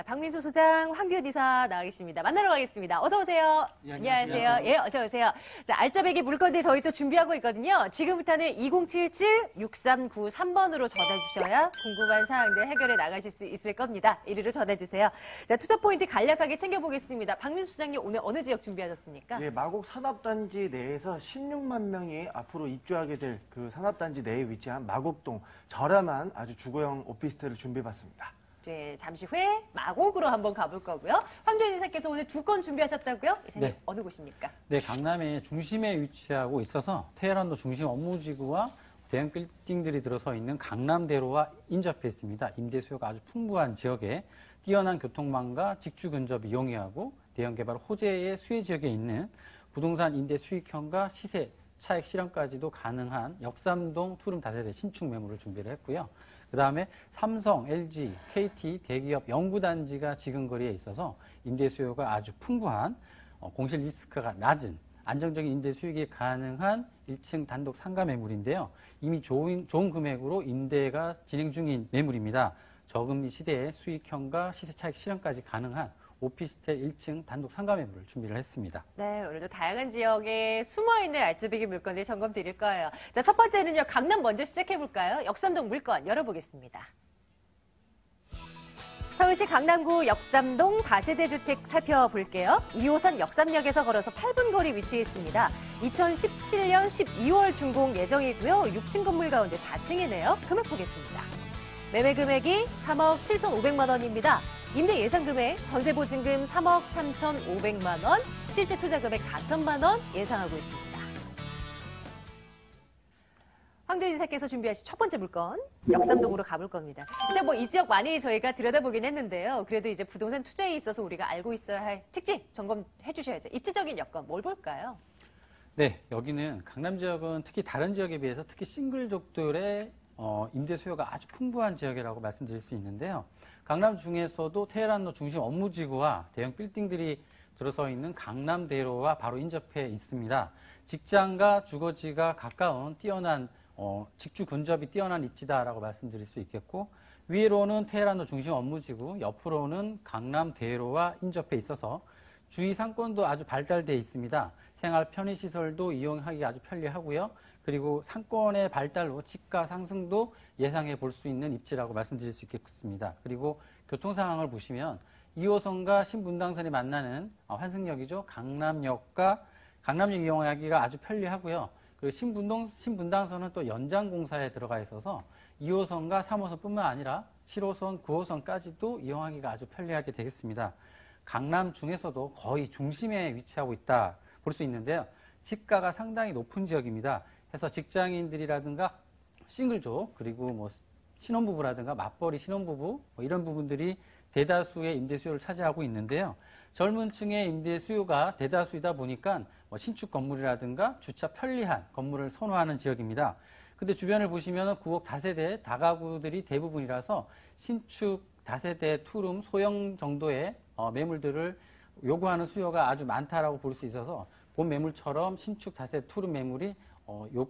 [SPEAKER 1] 박민수 소장, 황규현 이사 나와 계십니다. 만나러 가겠습니다. 어서 오세요.
[SPEAKER 5] 예,
[SPEAKER 1] 안녕하세요. 예, 어서 오세요. 자, 알짜배기 물건들 저희 또 준비하고 있거든요. 지금부터는 2077-6393번으로 전화 주셔야 궁금한 사항들 해결해 나가실 수 있을 겁니다. 이리로 전화 주세요. 자, 투자 포인트 간략하게 챙겨보겠습니다. 박민수 소장님, 오늘 어느 지역 준비하셨습니까?
[SPEAKER 5] 예, 마곡 산업단지 내에서 16만 명이 앞으로 입주하게 될 그 산업단지 내에 위치한 마곡동 저렴한 아주 주거용 오피스텔을 준비해봤습니다.
[SPEAKER 1] 네, 잠시 후에 마곡으로 한번 가볼 거고요. 황교안 이사께서 오늘 2건 준비하셨다고요? 이사님,
[SPEAKER 6] 네.
[SPEAKER 1] 어느 곳입니까?
[SPEAKER 6] 네, 강남의 중심에 위치하고 있어서 테헤란도 중심 업무지구와 대형 빌딩들이 들어서 있는 강남대로와 인접해 있습니다. 임대 수요가 아주 풍부한 지역에 뛰어난 교통망과 직주 근접이 용이하고 대형 개발 호재의 수혜 지역에 있는 부동산 임대 수익형과 시세 차익 실현까지도 가능한 역삼동 투룸 다세대 신축 매물을 준비를 했고요. 그 다음에 삼성, LG, KT 대기업 연구단지가 지근거리에 있어서 임대 수요가 아주 풍부한 공실 리스크가 낮은 안정적인 임대 수익이 가능한 1층 단독 상가 매물인데요. 이미 좋은 금액으로 임대가 진행 중인 매물입니다. 저금리 시대에 수익형과 시세 차익 실현까지 가능한 오피스텔 1층 단독 상가 매물을 준비를 했습니다.
[SPEAKER 1] 네, 오늘도 다양한 지역에 숨어있는 알짜배기 물건들 점검 드릴 거예요. 자, 첫 번째는요, 강남 먼저 시작해볼까요? 역삼동 물건 열어보겠습니다. 서울시 강남구 역삼동 다세대 주택 살펴볼게요. 2호선 역삼역에서 걸어서 8분 거리 위치해 있습니다. 2017년 12월 준공 예정이고요. 6층 건물 가운데 4층이네요. 금액 보겠습니다. 매매 금액이 3억 7,500만 원입니다. 임대 예상 금액, 전세 보증금 3억 3,500만 원, 실제 투자 금액 4천만 원 예상하고 있습니다. 황교안 이사께서 준비하신 첫 번째 물건, 역삼동으로 가볼 겁니다. 일단 이 지역 많이 저희가 들여다보긴 했는데요. 그래도 이제 부동산 투자에 있어서 우리가 알고 있어야 할 특징 점검해 주셔야죠. 입지적인 여건 뭘 볼까요?
[SPEAKER 6] 네, 여기는 강남 지역은 특히 다른 지역에 비해서 특히 싱글족들의 임대 수요가 아주 풍부한 지역이라고 말씀드릴 수 있는데요. 강남 중에서도 테헤란로 중심 업무지구와 대형 빌딩들이 들어서 있는 강남대로와 바로 인접해 있습니다. 직장과 주거지가 가까운 뛰어난 직주 근접이 뛰어난 입지다라고 말씀드릴 수 있겠고, 위로는 테헤란로 중심 업무지구, 옆으로는 강남대로와 인접해 있어서 주위 상권도 아주 발달되어 있습니다. 생활 편의시설도 이용하기가 아주 편리하고요. 그리고 상권의 발달로 집가 상승도 예상해 볼 수 있는 입지라고 말씀드릴 수 있겠습니다. 그리고 교통 상황을 보시면 2호선과 신분당선이 만나는 환승역이죠. 강남역 이용하기가 아주 편리하고요. 그리고 신분당선은 또 연장 공사에 들어가 있어서 2호선과 3호선뿐만 아니라 7호선, 9호선까지도 이용하기가 아주 편리하게 되겠습니다. 강남 중에서도 거의 중심에 위치하고 있다 볼 수 있는데요. 집가가 상당히 높은 지역입니다. 해서 직장인들이라든가 싱글족, 그리고 신혼부부라든가 맞벌이 신혼부부 이런 부분들이 대다수의 임대 수요를 차지하고 있는데요. 젊은 층의 임대 수요가 대다수이다 보니까 신축 건물이라든가 주차 편리한 건물을 선호하는 지역입니다. 근데 주변을 보시면 9억 다세대 다가구들이 대부분이라서 신축 다세대 투룸 소형 정도의 매물들을 요구하는 수요가 아주 많다라고 볼 수 있어서 본 매물처럼 신축 다세대 투룸 매물이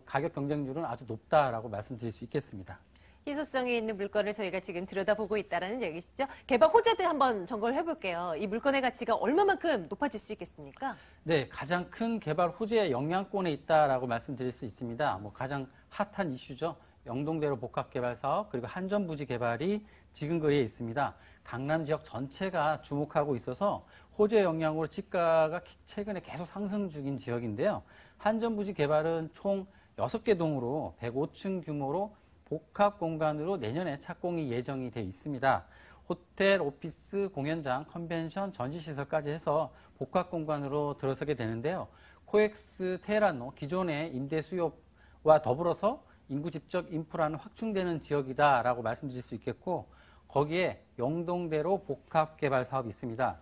[SPEAKER 6] 가격 경쟁률은 아주 높다라고 말씀드릴 수 있겠습니다.
[SPEAKER 1] 희소성이 있는 물건을 저희가 지금 들여다보고 있다는 얘기시죠. 개발 호재들 한번 점검을 해볼게요. 이 물건의 가치가 얼마만큼 높아질 수 있겠습니까?
[SPEAKER 6] 네, 가장 큰 개발 호재의 영향권에 있다라고 말씀드릴 수 있습니다. 가장 핫한 이슈죠. 영동대로 복합개발 사업 그리고 한전부지 개발이 지근거리에 있습니다. 강남 지역 전체가 주목하고 있어서 호재 영향으로 집가가 최근에 계속 상승 중인 지역인데요. 한전부지 개발은 총 6개 동으로 105층 규모로 복합 공간으로 내년에 착공이 예정이 돼 있습니다. 호텔, 오피스, 공연장, 컨벤션, 전시시설까지 해서 복합 공간으로 들어서게 되는데요. 코엑스 테헤란로 기존의 임대 수요와 더불어서 인구 집적 인프라는 확충되는 지역이다라고 말씀드릴 수 있겠고, 거기에 영동대로 복합 개발 사업이 있습니다.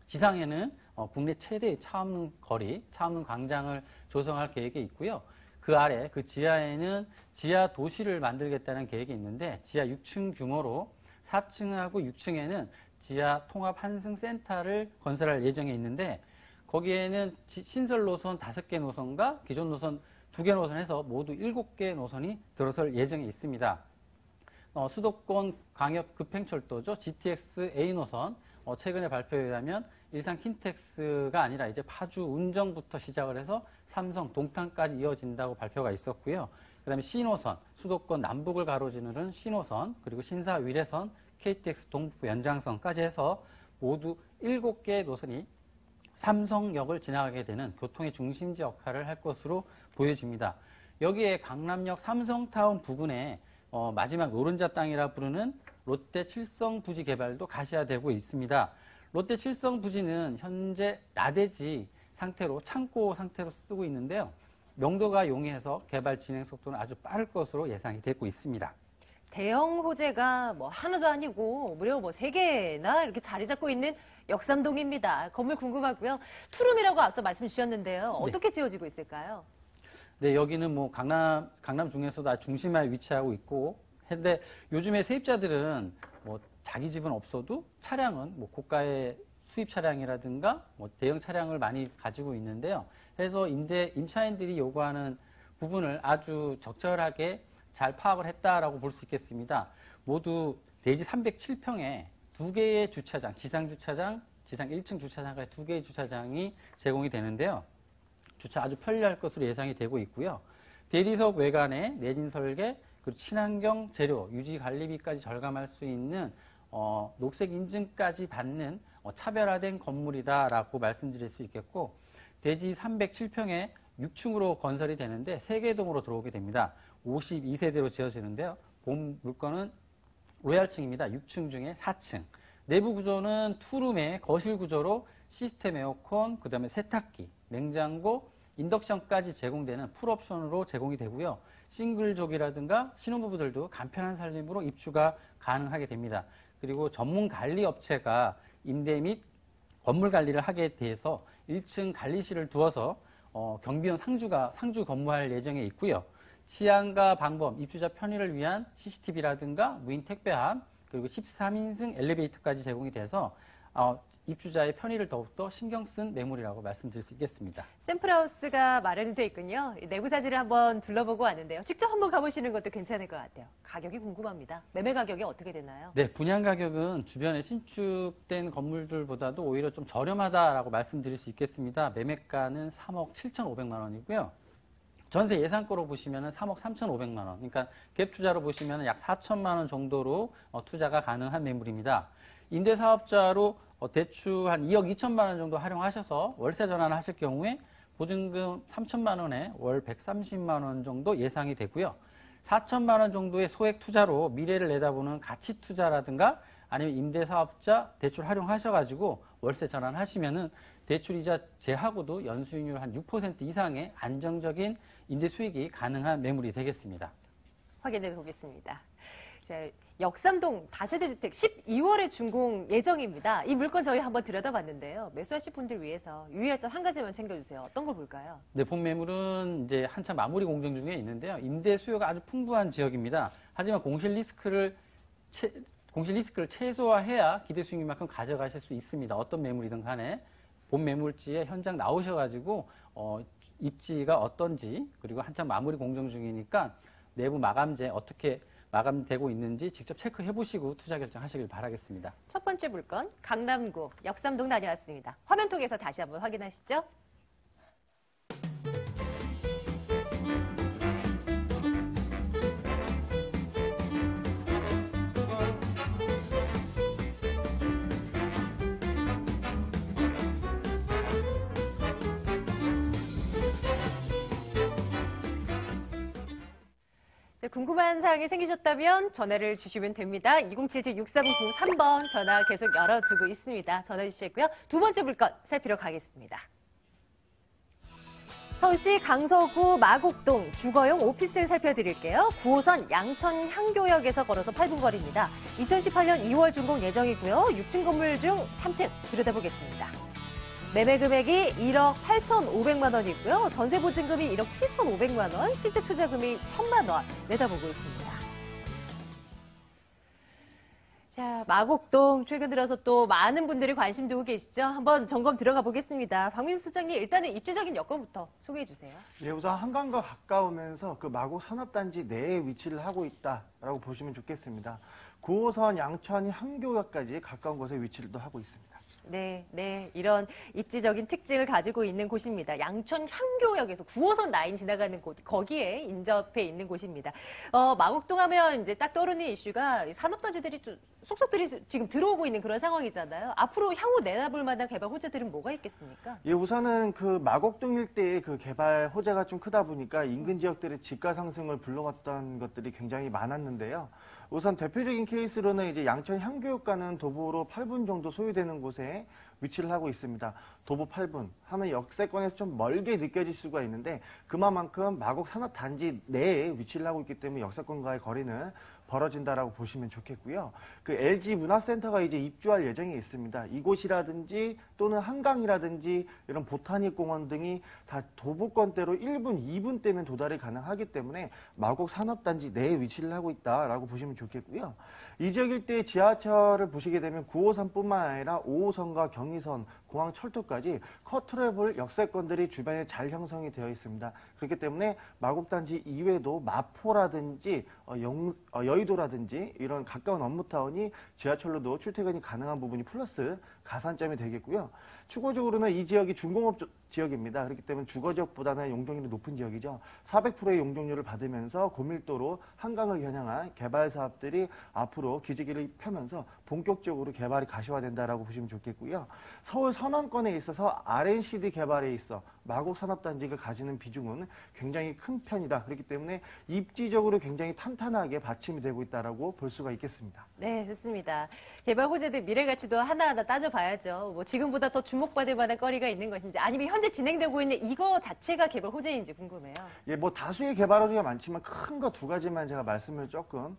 [SPEAKER 6] 지상에는 국내 최대의 차없는 거리, 차없는 광장을 조성할 계획이 있고요. 그 아래, 그 지하에는 지하 도시를 만들겠다는 계획이 있는데, 지하 6층 규모로 4층하고 6층에는 지하 통합 환승센터를 건설할 예정에 있는데, 거기에는 신설 노선 5개 노선과 기존 노선 2개 노선 해서 모두 7개 노선이 들어설 예정에 있습니다. 수도권 광역 급행철도죠. GTX A 노선 최근에 발표에 의하면 일산 킨텍스가 아니라 이제 파주 운정부터 시작을 해서 삼성 동탄까지 이어진다고 발표가 있었고요. 그다음에 C노선, 수도권 남북을 가로지르는 C노선, 그리고 신사 위례선, KTX 동북부 연장선까지 해서 모두 7개의 노선이 삼성역을 지나가게 되는 교통의 중심지 역할을 할 것으로 보여집니다. 여기에 강남역 삼성타운 부근에 마지막 노른자 땅이라 부르는 롯데 칠성 부지 개발도 가시화되고 있습니다. 롯데 칠성 부지는 현재 나대지 상태로 창고 상태로 쓰고 있는데요. 명도가 용이해서 개발 진행 속도는 아주 빠를 것으로 예상이 되고 있습니다.
[SPEAKER 1] 대형 호재가 뭐 하나도 아니고 무려 뭐 3개나 이렇게 자리 잡고 있는 역삼동입니다. 건물 궁금하고요. 투룸이라고 앞서 말씀 주셨는데요. 어떻게 지어지고 있을까요?
[SPEAKER 6] 네, 여기는 뭐 강남 중에서도 아주 중심에 위치하고 있고, 근데 요즘에 세입자들은 뭐 자기 집은 없어도 차량은 뭐 고가의 수입 차량이라든가 뭐 대형 차량을 많이 가지고 있는데요. 그래서 임차인들이 요구하는 부분을 아주 적절하게 잘 파악을 했다라고 볼 수 있겠습니다. 모두 대지 307평에 2개의 주차장, 지상 주차장, 지상 1층 주차장까지 2개의 주차장이 제공이 되는데요. 주차 아주 편리할 것으로 예상이 되고 있고요. 대리석 외관에 내진 설계, 그리고 친환경 재료, 유지 관리비까지 절감할 수 있는 녹색 인증까지 받는 차별화된 건물이다라고 말씀드릴 수 있겠고, 대지 307평에 6층으로 건설이 되는데 3개동으로 들어오게 됩니다. 52세대로 지어지는데요. 본 물건은 로얄층입니다. 6층 중에 4층. 내부 구조는 투룸의 거실 구조로 시스템 에어컨, 그 다음에 세탁기, 냉장고, 인덕션까지 제공되는 풀옵션으로 제공이 되고요. 싱글족이라든가 신혼부부들도 간편한 살림으로 입주가 가능하게 됩니다. 그리고 전문 관리 업체가 임대 및 건물 관리를 하게 돼서 1층 관리실을 두어서 경비원 상주 근무할 예정에 있고요. 치안과 방범, 입주자 편의를 위한 CCTV라든가 무인 택배함, 그리고 13인승 엘리베이터까지 제공이 돼서 입주자의 편의를 더욱더 신경 쓴 매물이라고 말씀드릴 수 있겠습니다.
[SPEAKER 1] 샘플하우스가 마련이 돼 있군요. 내부 사진을 한번 둘러보고 왔는데요. 직접 한번 가보시는 것도 괜찮을 것 같아요. 가격이 궁금합니다. 매매 가격이 어떻게 되나요?
[SPEAKER 6] 네, 분양 가격은 주변에 신축된 건물들보다도 오히려 좀 저렴하다라고 말씀드릴 수 있겠습니다. 매매가는 3억 7,500만 원이고요. 전세 예상가로 보시면 3억 3,500만 원. 그러니까 갭 투자로 보시면 약 4천만 원 정도로 투자가 가능한 매물입니다. 임대사업자로 대출 한 2억 2천만 원 정도 활용하셔서 월세 전환을 하실 경우에 보증금 3천만 원에 월 130만 원 정도 예상이 되고요. 4천만 원 정도의 소액 투자로 미래를 내다보는 가치 투자라든가 아니면 임대사업자 대출 활용하셔가지고 월세 전환하시면은 대출이자 제하고도 연수익률 한 6% 이상의 안정적인 임대 수익이 가능한 매물이 되겠습니다.
[SPEAKER 1] 확인해 보겠습니다. 자, 역삼동 다세대 주택 12월에 준공 예정입니다. 이 물건 저희 한번 들여다봤는데요. 매수하실 분들 위해서 유의할 점 한 가지만 챙겨주세요. 어떤 걸 볼까요?
[SPEAKER 6] 네, 본 매물은 이제 한참 마무리 공정 중에 있는데요. 임대 수요가 아주 풍부한 지역입니다. 하지만 공실 리스크를 최소화해야 기대 수익률만큼 가져가실 수 있습니다. 어떤 매물이든 간에 본 매물지에 현장 나오셔가지고 입지가 어떤지, 그리고 한참 마무리 공정 중이니까 내부 마감재 어떻게 마감되고 있는지 직접 체크해 보시고 투자 결정하시길 바라겠습니다.
[SPEAKER 1] 첫 번째 물건 강남구 역삼동 다녀왔습니다. 화면 통해서 다시 한번 확인하시죠. 궁금한 사항이 생기셨다면 전화를 주시면 됩니다. 2077-6393번 전화 계속 열어두고 있습니다. 전화 주시고요. 두 번째 물건 살피러 가겠습니다. 서울시 강서구 마곡동 주거용 오피스텔 살펴드릴게요. 9호선 양천 향교역에서 걸어서 8분 거리입니다. 2018년 2월 준공 예정이고요. 6층 건물 중 3층 들여다보겠습니다. 매매 금액이 1억 8,500만 원이고요. 전세 보증금이 1억 7,500만 원, 실제 투자금이 1,000만 원 내다보고 있습니다. 자, 자, 마곡동 최근 들어서 또 많은 분들이 관심 두고 계시죠? 한번 점검 들어가 보겠습니다. 박민수 수장님, 일단은 입지적인 여건부터 소개해 주세요.
[SPEAKER 5] 예, 우선 한강과 가까우면서 그 마곡 산업단지 내에 위치를 하고 있다라고 보시면 좋겠습니다. 9호선 양천이 한교역까지 가까운 곳에 위치를 또 하고 있습니다.
[SPEAKER 1] 네, 이런 입지적인 특징을 가지고 있는 곳입니다. 양천 향교역에서 9호선 라인 지나가는 곳, 거기에 인접해 있는 곳입니다. 마곡동 하면 이제 딱 떠오르는 이슈가 산업단지들이 속속들이 지금 들어오고 있는 그런 상황이잖아요. 앞으로 향후 내다볼 만한 개발 호재들은 뭐가 있겠습니까?
[SPEAKER 5] 예, 우선은 그 마곡동 일대의 그 개발 호재가 좀 크다 보니까 인근 지역들의 집가 상승을 불러왔던 것들이 굉장히 많았는데요. 우선 대표적인 케이스로는 이제 양천 향교역과는 도보로 8분 정도 소요되는 곳에 위치를 하고 있습니다. 도보 8분 하면 역세권에서 좀 멀게 느껴질 수가 있는데 그만큼 마곡 산업단지 내에 위치를 하고 있기 때문에 역세권과의 거리는 벌어진다라고 보시면 좋겠고요. 그 LG 문화센터가 이제 입주할 예정이 있습니다. 이곳이라든지 또는 한강이라든지 이런 보타닉 공원 등이 다 도보권대로 1분, 2분대면 도달이 가능하기 때문에 마곡 산업단지 내에 위치를 하고 있다라고 보시면 좋겠고요. 이 지역 일대의 지하철을 보시게 되면 9호선뿐만 아니라 5호선과 경의선, 공항철도까지 커트래블 역세권들이 주변에 잘 형성이 되어 있습니다. 그렇기 때문에 마곡단지 이외에도 마포라든지 여의도라든지 이런 가까운 업무타운이 지하철로도 출퇴근이 가능한 부분이 플러스 가산점이 되겠고요. 추가적으로는 이 지역이 중공업 지역입니다. 그렇기 때문에 주거지역보다는 용적률이 높은 지역이죠. 400%의 용적률을 받으면서 고밀도로 한강을 겨냥한 개발 사업들이 앞으로 기지기를 펴면서 본격적으로 개발이 가시화된다라고 보시면 좋겠고요. 서울 서남권에 있어서 R&CD 개발에 있어 마곡 산업단지가 가지는 비중은 굉장히 큰 편이다. 그렇기 때문에 입지적으로 굉장히 탄탄하게 받침이 되고 있다라고 볼 수가 있겠습니다.
[SPEAKER 1] 네, 좋습니다. 개발 호재들 미래 가치도 하나하나 따져봐야죠. 뭐 지금보다 더 주목받을 만한 거리가 있는 것인지 아니면 현재 진행되고 있는 이거 자체가 개발 호재인지 궁금해요.
[SPEAKER 5] 예, 뭐 다수의 개발 호재가 많지만 큰 거 두 가지만 제가 말씀을 조금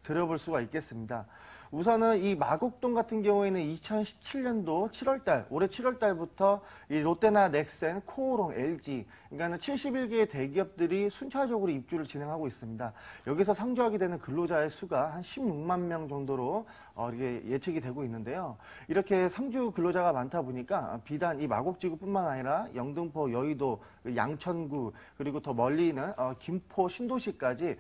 [SPEAKER 5] 드려볼 수가 있겠습니다. 우선은 이 마곡동 같은 경우에는 2017년도 7월달, 올해 7월달부터 이 롯데나 넥센, 코오롱, LG, 그러니까 71개의 대기업들이 순차적으로 입주를 진행하고 있습니다. 여기서 상주하게 되는 근로자의 수가 한 16만 명 정도로 이게 예측이 되고 있는데요. 이렇게 상주 근로자가 많다 보니까 비단 이 마곡지구뿐만 아니라 영등포, 여의도, 양천구, 그리고 더 멀리는 김포, 신도시까지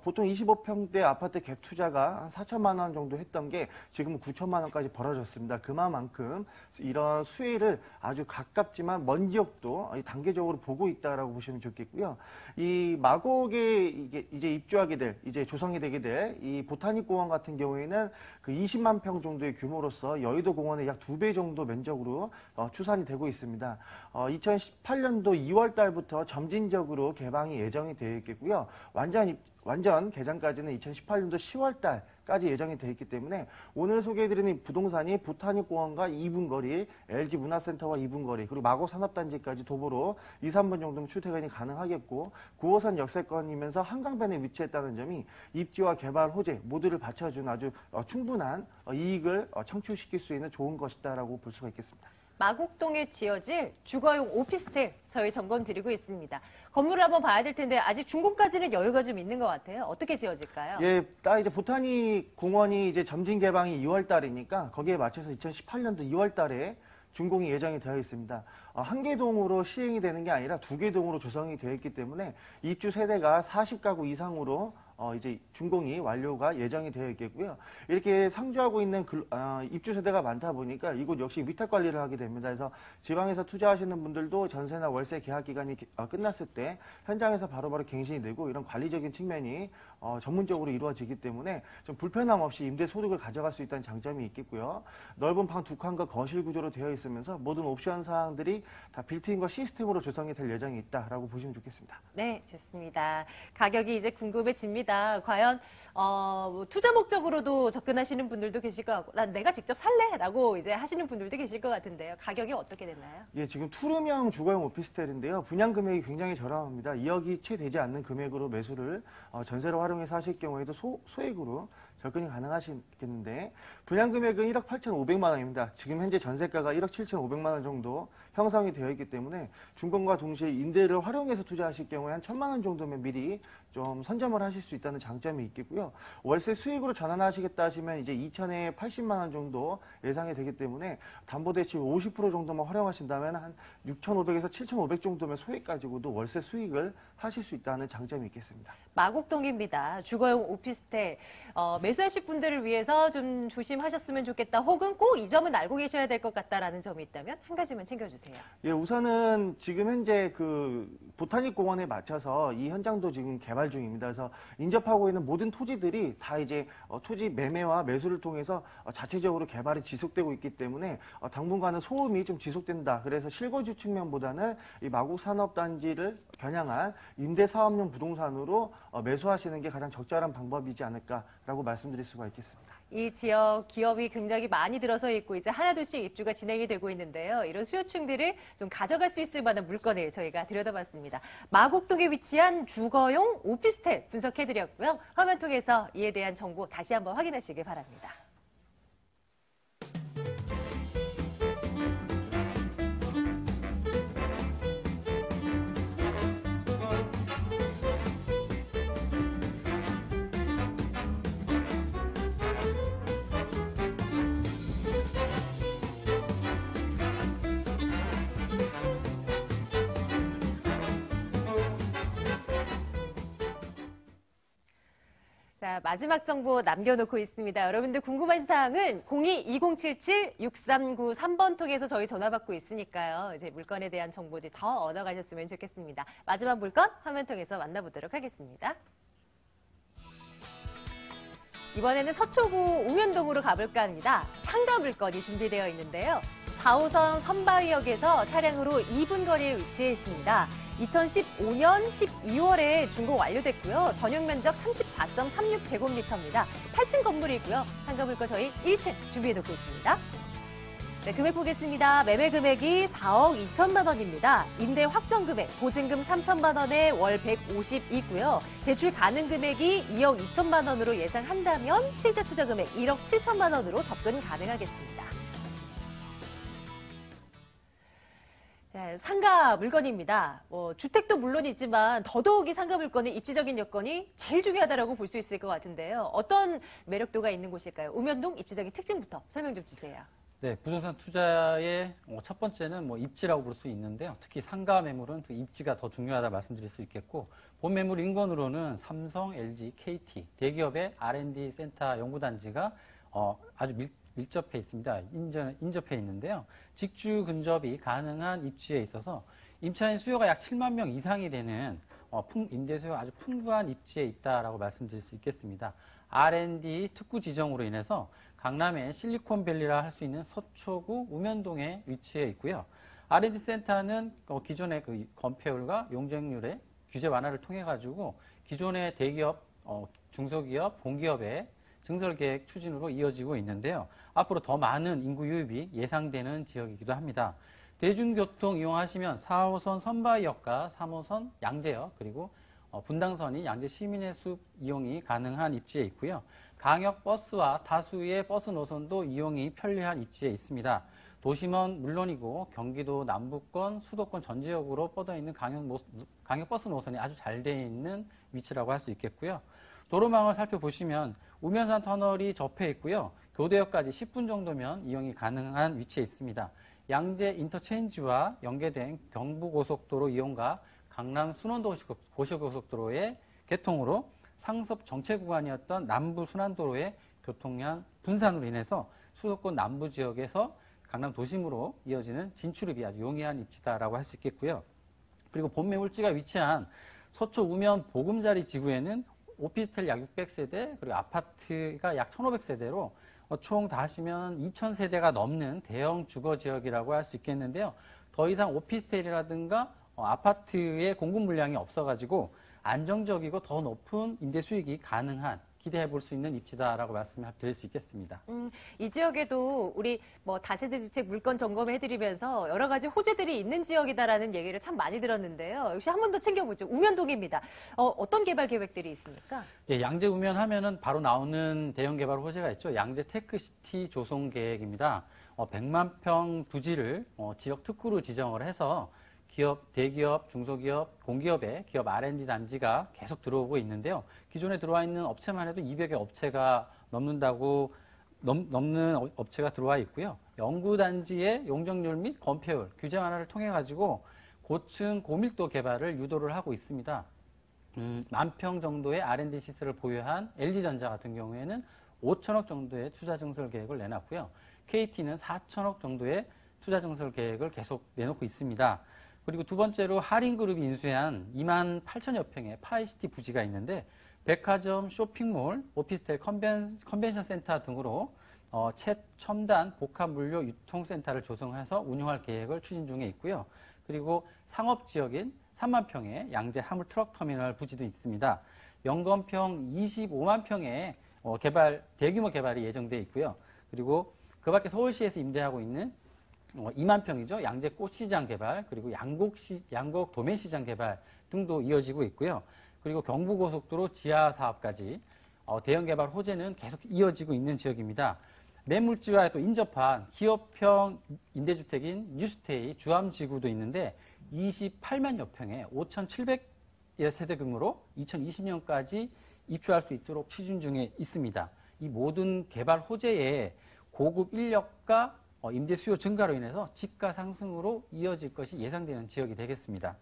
[SPEAKER 5] 보통 25평대 아파트 갭 투자가 한 4천만 원 정도 했던 게 지금은 9천만 원까지 벌어졌습니다. 그만큼 이런 수혜를 아주 가깝지만 먼 지역도 단계적으로 보고 있다라고 보시면 좋겠고요. 이 마곡에 이제 입주하게 될, 이제 조성이 되게 될 이 보타닉 공원 같은 경우에는 그 20만 평 정도의 규모로서 여의도 공원의 약 2배 정도 면적으로 추산이 되고 있습니다. 2018년도 2월 달부터 점진적으로 개방이 예정이 되어 있겠고요. 완전 개장까지는 2018년도 10월 달까지 예정이 되어 있기 때문에 오늘 소개해드리는 부동산이 보타닉 공원과 2분 거리, LG 문화센터와 2분 거리, 그리고 마곡 산업단지까지 도보로 2, 3분 정도면 출퇴근이 가능하겠고 9호선 역세권이면서 한강변에 위치했다는 점이 입지와 개발 호재 모두를 받쳐준 아주 충분한 이익을 창출시킬 수 있는 좋은 것이다라고 볼 수가 있겠습니다.
[SPEAKER 1] 마곡동에 지어질 주거용 오피스텔 저희 점검 드리고 있습니다. 건물을 한번 봐야 될 텐데 아직 준공까지는 여유가 좀 있는 것 같아요. 어떻게 지어질까요?
[SPEAKER 5] 예, 딱 이제 보타닉 공원이 이제 점진 개방이 2월 달이니까 거기에 맞춰서 2018년도 2월 달에 준공이 예정이 되어 있습니다. 한 개 동으로 시행이 되는 게 아니라 2개 동으로 조성이 되어 있기 때문에 입주 세대가 40가구 이상으로 이제 준공이 완료가 예정이 되어 있겠고요. 이렇게 상주하고 있는 입주 세대가 많다 보니까 이곳 역시 위탁 관리를 하게 됩니다. 그래서 지방에서 투자하시는 분들도 전세나 월세 계약 기간이 끝났을 때 현장에서 바로바로 갱신이 되고 이런 관리적인 측면이 전문적으로 이루어지기 때문에 좀 불편함 없이 임대 소득을 가져갈 수 있다는 장점이 있겠고요. 넓은 방 2칸과 거실 구조로 되어 있으면서 모든 옵션 사항들이 다 빌트인과 시스템으로 조성이 될 예정이 있다라고 보시면 좋겠습니다.
[SPEAKER 1] 네, 좋습니다. 가격이 이제 궁금해집니다. 과연 투자 목적으로도 접근하시는 분들도 계실 것 같고, 난 내가 직접 살래라고 이제 하시는 분들도 계실 것 같은데요. 가격이 어떻게 되나요?
[SPEAKER 5] 예, 지금 투룸형 주거용 오피스텔인데요. 분양 금액이 굉장히 저렴합니다. 2억이 채 되지 않는 금액으로 매수를 전세로 활용해서 하실 경우에도 소액으로 접근이 가능하시겠는데 분양 금액은 1억 8,500만 원입니다. 지금 현재 전세가가 1억 7,500만 원 정도 형성이 되어 있기 때문에 준공과 동시에 임대를 활용해서 투자하실 경우에 한 1,000만 원 정도면 미리 좀 선점을 하실 수 있다는 장점이 있겠고요. 월세 수익으로 전환하시겠다 하시면 이제 2,000에 80만 원 정도 예상이 되기 때문에 담보대출 50% 정도만 활용하신다면 한 6,500에서 7,500 정도면 소액 가지고도 월세 수익을 하실 수 있다는 장점이 있겠습니다.
[SPEAKER 1] 마곡동입니다. 주거용 오피스텔. 매수하실 분들을 위해서 좀 조심하셨으면 좋겠다. 혹은 꼭 이 점은 알고 계셔야 될 것 같다라는 점이 있다면 한 가지만 챙겨주세요.
[SPEAKER 5] 예, 우선은 지금 현재 그 보타닉 공원에 맞춰서 이 현장도 지금 개발 중입니다. 그래서 인접하고 있는 모든 토지들이 다 이제 토지 매매와 매수를 통해서 자체적으로 개발이 지속되고 있기 때문에 당분간은 소음이 좀 지속된다. 그래서 실거주 측면보다는 이 마곡 산업단지를 겨냥한 임대사업용 부동산으로 매수하시는 게 가장 적절한 방법이지 않을까라고 말씀드릴 수가 있겠습니다.
[SPEAKER 1] 이 지역 기업이 굉장히 많이 들어서 있고 이제 하나둘씩 입주가 진행이 되고 있는데요. 이런 수요층들을 좀 가져갈 수 있을 만한 물건을 저희가 들여다봤습니다. 마곡동에 위치한 주거용 오피스텔 분석해드렸고요. 화면 통해서 이에 대한 정보 다시 한번 확인하시길 바랍니다. 자, 마지막 정보 남겨놓고 있습니다. 여러분들 궁금한 사항은 02-2077-6393번 통해서 저희 전화 받고 있으니까요. 이제 물건에 대한 정보들 더 얻어가셨으면 좋겠습니다. 마지막 물건 화면 통해서 만나보도록 하겠습니다. 이번에는 서초구 웅현동으로 가볼까 합니다. 상가 물건이 준비되어 있는데요. 4호선 선바위역에서 차량으로 2분 거리에 위치해 있습니다. 2015년 12월에 준공 완료됐고요. 전용 면적 34.36제곱미터입니다. 8층 건물이고요. 상가 물건 저희 1층 준비해 놓고 있습니다. 네, 금액 보겠습니다. 매매 금액이 4억 2천만 원입니다. 임대 확정 금액, 보증금 3천만 원에 월 150이고요. 대출 가능 금액이 2억 2천만 원으로 예상한다면 실제 투자 금액 1억 7천만 원으로 접근 가능하겠습니다. 자, 상가 물건입니다. 주택도 물론이지만 더더욱이 상가 물건의 입지적인 여건이 제일 중요하다고 볼 수 있을 것 같은데요. 어떤 매력도가 있는 곳일까요? 웅현동 입지적인 특징부터 설명 좀 주세요.
[SPEAKER 6] 네, 부동산 투자의 첫 번째는 입지라고 볼 수 있는데요. 특히 상가 매물은 그 입지가 더 중요하다 말씀드릴 수 있겠고, 본 매물 인근으로는 삼성, LG, KT, 대기업의 R&D 센터 연구단지가 아주 밀접해 있습니다. 인접해 있는데요. 직주 근접이 가능한 입지에 있어서 임차인 수요가 약 7만 명 이상이 되는 임대 수요가 아주 풍부한 입지에 있다라고 말씀드릴 수 있겠습니다. R&D 특구 지정으로 인해서 강남의 실리콘밸리라 할 수 있는 서초구 우면동에 위치해 있고요. R&D 센터는 기존의 그 건폐율과 용적률의 규제 완화를 통해 가지고 기존의 대기업, 중소기업, 공기업의 증설 계획 추진으로 이어지고 있는데요. 앞으로 더 많은 인구 유입이 예상되는 지역이기도 합니다. 대중교통 이용하시면 4호선 선바위역과 3호선 양재역 그리고 분당선이 양재 시민의 숲 이용이 가능한 입지에 있고요. 강역 버스와 다수의 버스 노선도 이용이 편리한 입지에 있습니다. 도심은 물론이고 경기도 남부권, 수도권 전 지역으로 뻗어 있는 강역 버스 노선이 아주 잘 되어 있는 위치라고 할 수 있겠고요. 도로망을 살펴보시면 우면산 터널이 접해 있고요. 교대역까지 10분 정도면 이용이 가능한 위치에 있습니다. 양재 인터체인지와 연계된 경부고속도로 이용과 강남 순원도시고속도로의 개통으로 상습 정체 구간이었던 남부 순환도로의 교통량 분산으로 인해서 수도권 남부 지역에서 강남 도심으로 이어지는 진출입이 아주 용이한 입지다라고 할 수 있겠고요. 그리고 본 매물지가 위치한 서초 우면 보금자리 지구에는 오피스텔 약 600세대 그리고 아파트가 약 1,500세대로 총 다 하시면 2,000세대가 넘는 대형 주거 지역이라고 할 수 있겠는데요. 더 이상 오피스텔이라든가 아파트의 공급 물량이 없어가지고 안정적이고 더 높은 임대 수익이 가능한 기대해 볼 수 있는 입지다라고 말씀을 드릴 수 있겠습니다.
[SPEAKER 1] 이 지역에도 우리 뭐 다세대 주택 물건 점검해드리면서 여러 가지 호재들이 있는 지역이다라는 얘기를 참 많이 들었는데요. 역시 한 번 더 챙겨보죠. 우면동입니다. 어떤 개발 계획들이 있습니까?
[SPEAKER 6] 예, 양재 우면 하면은 바로 나오는 대형 개발 호재가 있죠. 양재 테크시티 조성 계획입니다. 100만 평 부지를 지역 특구로 지정을 해서 기업, 대기업, 중소기업, 공기업의 기업 R&D 단지가 계속 들어오고 있는데요. 기존에 들어와 있는 업체만 해도 200여 업체가 넘는 업체가 들어와 있고요. 연구단지의 용적률 및 건폐율, 규제 완화를 통해 가지고 고층 고밀도 개발을 유도를 하고 있습니다. 10,000평 정도의 R&D 시설을 보유한 LG전자 같은 경우에는 5천억 정도의 투자 증설 계획을 내놨고요. KT는 4천억 정도의 투자 증설 계획을 계속 내놓고 있습니다. 그리고 두 번째로 하림그룹이 인수한 28,000여 평의 파이시티 부지가 있는데 백화점, 쇼핑몰, 오피스텔, 컨벤션 센터 등으로 최첨단 복합물류 유통센터를 조성해서 운영할 계획을 추진 중에 있고요. 그리고 상업지역인 3만 평의 양재 화물 트럭 터미널 부지도 있습니다. 연건평 25만 평의 대규모 개발이 예정되어 있고요. 그리고 그 밖에 서울시에서 임대하고 있는 2만 평이죠. 양재 꽃시장 개발, 그리고 양곡 도매시장 개발 등도 이어지고 있고요. 그리고 경부고속도로 지하 사업까지 대형 개발 호재는 계속 이어지고 있는 지역입니다. 매물지와 또 인접한 기업형 임대주택인 뉴스테이 주암지구도 있는데 28만여 평에 5,700여 세대 규모로 2020년까지 입주할 수 있도록 추진 중에 있습니다. 이 모든 개발 호재에 고급 인력과 임대 수요 증가로 인해서 집가 상승으로 이어질 것이 예상되는 지역이 되겠습니다.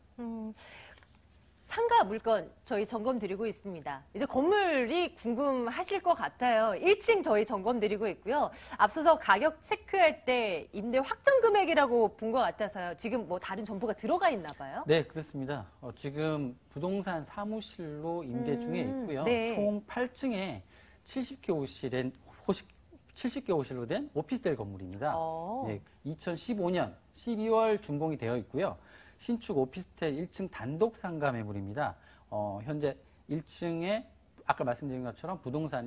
[SPEAKER 1] 상가 물건 저희 점검 드리고 있습니다. 이제 건물이 궁금하실 것 같아요. 1층 저희 점검 드리고 있고요. 앞서서 가격 체크할 때 임대 확정 금액이라고 본 것 같아서요. 지금 뭐 다른 정보가 들어가 있나 봐요?
[SPEAKER 6] 네, 그렇습니다. 지금 부동산 사무실로 임대 중에 있고요.
[SPEAKER 1] 네.
[SPEAKER 6] 총 8층에 70개 호실로 된 오피스텔 건물입니다. 네, 2015년 12월 준공이 되어 있고요. 신축 오피스텔 1층 단독 상가 매물입니다. 현재 1층에 아까 말씀드린 것처럼 부동산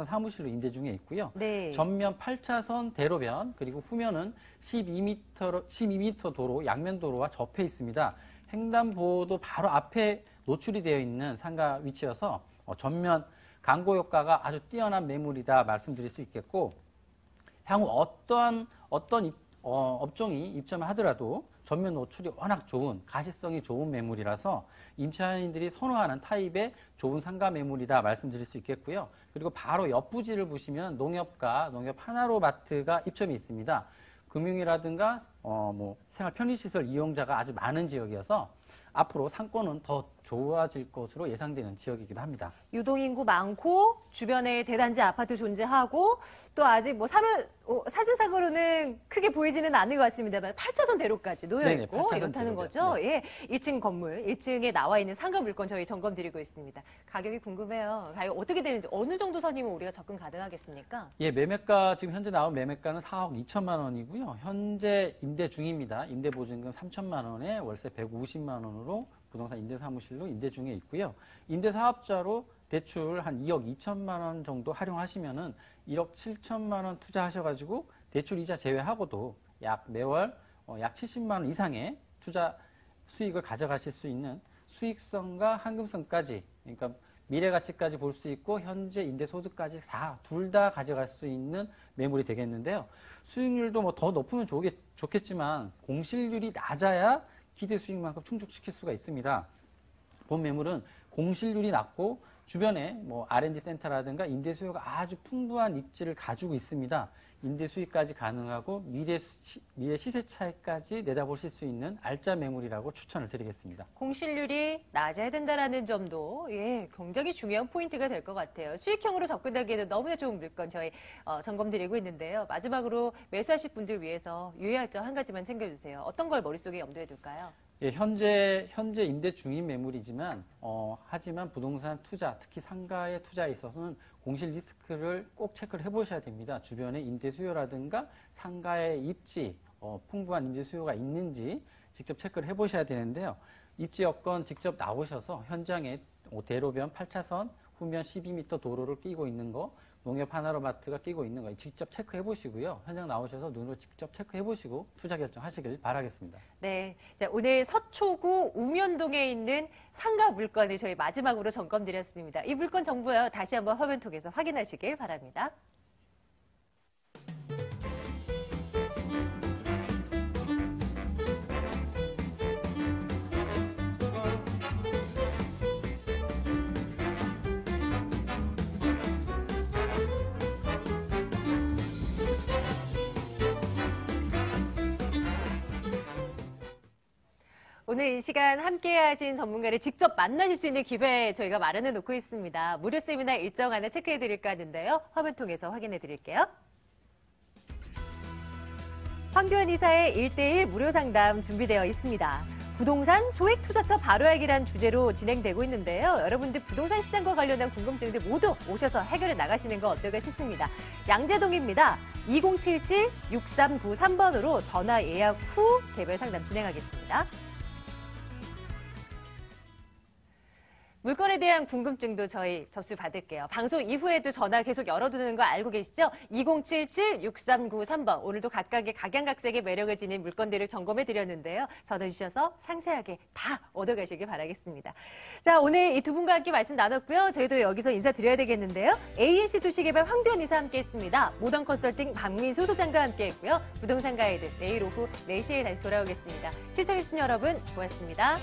[SPEAKER 6] 사무실로 임대 중에 있고요.
[SPEAKER 1] 네.
[SPEAKER 6] 전면 8차선 대로변 그리고 후면은 12m 도로 양면 도로와 접해 있습니다. 횡단보도 바로 앞에 노출이 되어 있는 상가 위치여서 전면 광고 효과가 아주 뛰어난 매물이다 말씀드릴 수 있겠고, 향후 어떤 업종이 입점을 하더라도 전면 노출이 워낙 좋은, 가시성이 좋은 매물이라서 임차인들이 선호하는 타입의 좋은 상가 매물이다 말씀드릴 수 있겠고요. 그리고 바로 옆 부지를 보시면 농협과 농협 하나로 마트가 입점이 있습니다. 금융이라든가 생활 편의시설 이용자가 아주 많은 지역이어서 앞으로 상권은 더 좋아질 것으로 예상되는 지역이기도 합니다.
[SPEAKER 1] 유동인구 많고 주변에 대단지 아파트 존재하고 또 아직 사진상으로는 크게 보이지는 않는 것 같습니다만 8차선 대로까지 놓여있고
[SPEAKER 6] 8차선
[SPEAKER 1] 이렇다는
[SPEAKER 6] 대로요.
[SPEAKER 1] 거죠.
[SPEAKER 6] 네.
[SPEAKER 1] 예, 1층 건물, 1층에 나와 있는 상가 물건 저희 점검 드리고 있습니다. 가격이 궁금해요. 가격 어떻게 되는지 어느 정도 선이면 우리가 접근 가능하겠습니까?
[SPEAKER 6] 예, 매매가 지금 현재 나온 매매가는 4억 2천만 원이고요. 현재 임대 중입니다. 임대보증금 3천만 원에 월세 150만 원으로 부동산 임대사무실로 임대 중에 있고요. 임대사업자로 대출 한 2억 2천만 원 정도 활용하시면은 1억 7천만 원 투자하셔가지고 대출 이자 제외하고도 매월 약 70만 원 이상의 투자 수익을 가져가실 수 있는 수익성과 환금성까지, 그러니까 미래 가치까지 볼 수 있고 현재 임대 소득까지 둘 다 가져갈 수 있는 매물이 되겠는데요. 수익률도 더 높으면 좋겠지만 공실률이 낮아야 기대 수익만큼 충족시킬 수가 있습니다. 본 매물은 공실률이 낮고 주변에 R&D 센터라든가 임대 수요가 아주 풍부한 입지를 가지고 있습니다. 임대 수익까지 가능하고 미래 시세 차익까지 내다보실 수 있는 알짜 매물이라고 추천을 드리겠습니다.
[SPEAKER 1] 공실률이 낮아야 된다라는 점도 굉장히 중요한 포인트가 될 것 같아요. 수익형으로 접근하기에도 너무나 좋은 물건 저희 점검 드리고 있는데요. 마지막으로 매수하실 분들 위해서 유의할 점 한 가지만 챙겨주세요. 어떤 걸 머릿속에 염두에 둘까요?
[SPEAKER 6] 예, 현재 임대 중인 매물이지만 하지만 부동산 투자, 특히 상가의 투자에 있어서는 공실 리스크를 꼭 체크를 해보셔야 됩니다. 주변에 임대 수요라든가 상가의 입지, 풍부한 임대 수요가 있는지 직접 체크를 해보셔야 되는데요. 입지 여건 직접 나오셔서 현장에 대로변 8차선 후면 12m 도로를 끼고 있는 거, 농협 하나로마트가 끼고 있는 거 직접 체크해 보시고요. 현장 나오셔서 눈으로 직접 체크해 보시고 투자 결정하시길 바라겠습니다.
[SPEAKER 1] 네, 자, 오늘 서초구 우면동에 있는 상가 물건을 저희 마지막으로 점검드렸습니다. 이 물건 정보요 다시 한번 화면 통해서 확인하시길 바랍니다. 오늘 이 시간 함께 하신 전문가를 직접 만나실 수 있는 기회 저희가 마련해 놓고 있습니다. 무료 세미나 일정 하나 체크해 드릴까 하는데요. 화면 통해서 확인해 드릴게요. 황교안 이사의 1:1 무료 상담 준비되어 있습니다. 부동산 소액 투자처 바로 알기란 주제로 진행되고 있는데요. 여러분들 부동산 시장과 관련한 궁금증들 모두 오셔서 해결해 나가시는 거 어떨까 싶습니다. 양재동입니다. 2077-6393번으로 전화 예약 후 개별 상담 진행하겠습니다. 물건에 대한 궁금증도 저희 접수 받을게요. 방송 이후에도 전화 계속 열어두는 거 알고 계시죠? 2077-6393번. 오늘도 각각의 각양각색의 매력을 지닌 물건들을 점검해 드렸는데요. 전화 주셔서 상세하게 다 얻어가시길 바라겠습니다. 자, 오늘 이 두 분과 함께 말씀 나눴고요. 저희도 여기서 인사드려야 되겠는데요. ANC 도시개발 황교안 이사 함께 했습니다. 모던 컨설팅 박민수 소장과 함께 했고요. 부동산 가이드 내일 오후 4시에 다시 돌아오겠습니다. 시청해주신 여러분 고맙습니다.